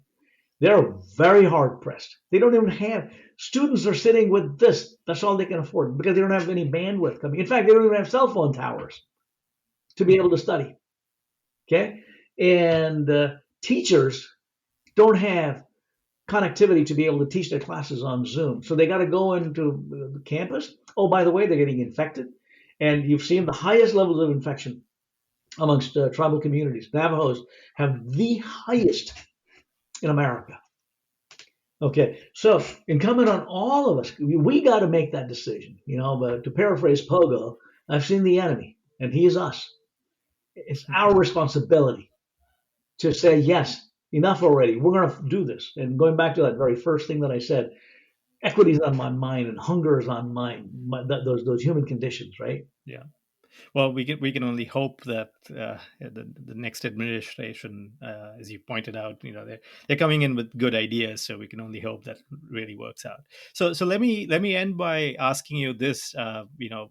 They're very hard pressed. They don't even have, students are sitting with this. That's all they can afford because they don't have any bandwidth coming. In fact, they don't even have cell phone towers to be able to study. Okay. And teachers don't have connectivity to be able to teach their classes on Zoom. So they got to go into the campus. Oh, by the way, they're getting infected. And you've seen the highest levels of infection amongst tribal communities. Navajos have the highest in America. Okay, so incumbent on all of us, we got to make that decision. But to paraphrase Pogo, I've seen the enemy, and he is us. It's our responsibility to say, yes, enough already. We're going to do this. And going back to that very first thing that I said, equity is on my mind and hunger is on those human conditions, right? Yeah. Well, we can only hope that the next administration, as you pointed out, they're coming in with good ideas. So we can only hope that really works out. So let me end by asking you this.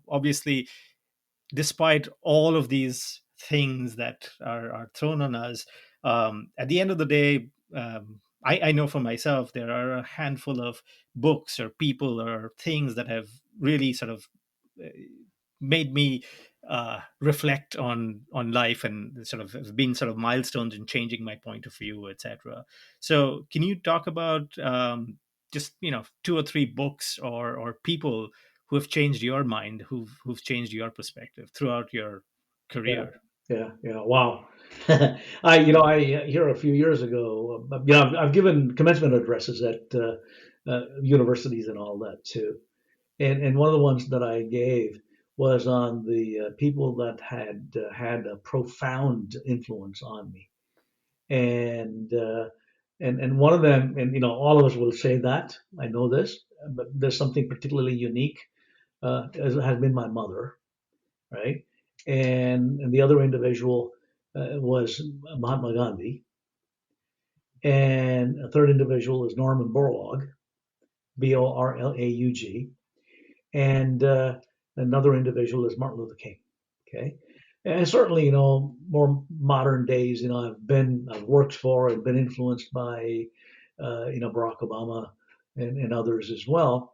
Obviously, despite all of these things that are thrown on us, at the end of the day, I know for myself there are a handful of books or people or things that have really sort of made me reflect on life and sort of have been sort of milestones in changing my point of view, etc. So, can you talk about just two or three books or people who have changed your mind, who've changed your perspective throughout your Yeah, career? yeah. Wow. I here a few years ago, I've given commencement addresses at universities and all that too. And one of the ones that I gave was on the people that had a profound influence on me. And and one of them, and all of us will say that, I know this, but there's something particularly unique, has been my mother, right? And the other individual was Mahatma Gandhi, and a third individual is Norman Borlaug, Borlaug, and another individual is Martin Luther King. Okay, and certainly, more modern days, I've worked for and been influenced by, Barack Obama and others as well.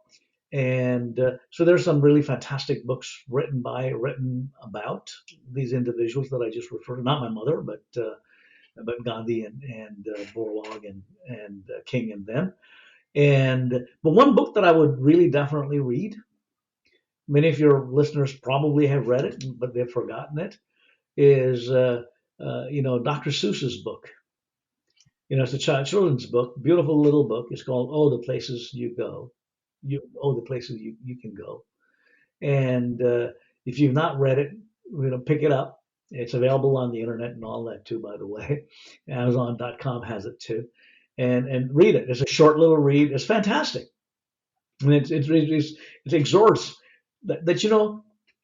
And so there's some really fantastic books written about these individuals that I just referred to. Not my mother, but Gandhi and Borlaug and King and them. But one book that I would really definitely read. Many of your listeners probably have read it, but they've forgotten it. Is Dr. Seuss's book. It's a children's book, beautiful little book. It's called "Oh, the Places You Go." The places you can go. And if you've not read it, pick it up. It's available on the internet and all that too, by the way. Amazon.com has it too, and read it. It's a short little read. It's fantastic, and it exhorts that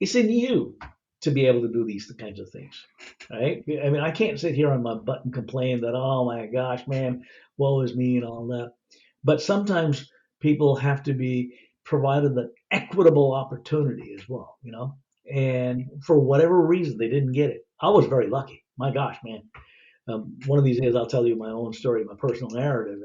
it's in you to be able to do these kinds of things, right? I mean, I can't sit here on my butt and complain that, oh my gosh, man, woe is me and all that. But sometimes people have to be provided an equitable opportunity as well, And for whatever reason, they didn't get it. I was very lucky. My gosh, man. One of these days, I'll tell you my own story, my personal narrative,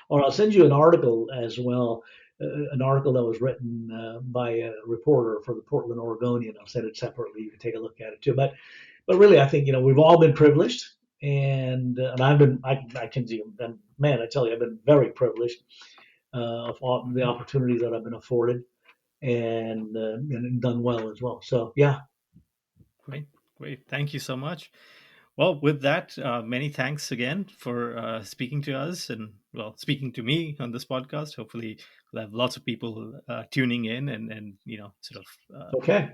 or I'll send you an article as well, an article that was written by a reporter for the Portland Oregonian. I'll send it separately. You can take a look at it too. But really, I think we've all been privileged, and I can see, and man, I tell you, I've been very privileged of all the opportunities that I've been afforded, and done well as well. So yeah. Great. Thank you so much. Well, with that, many thanks again for speaking to us and, well, speaking to me on this podcast. Hopefully, we'll have lots of people tuning in and sort of Okay.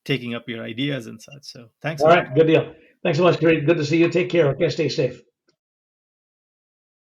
taking up your ideas and such. So thanks All a right. lot. Good deal. Thanks so much. Great. Good to see you. Take care. Okay. Stay safe.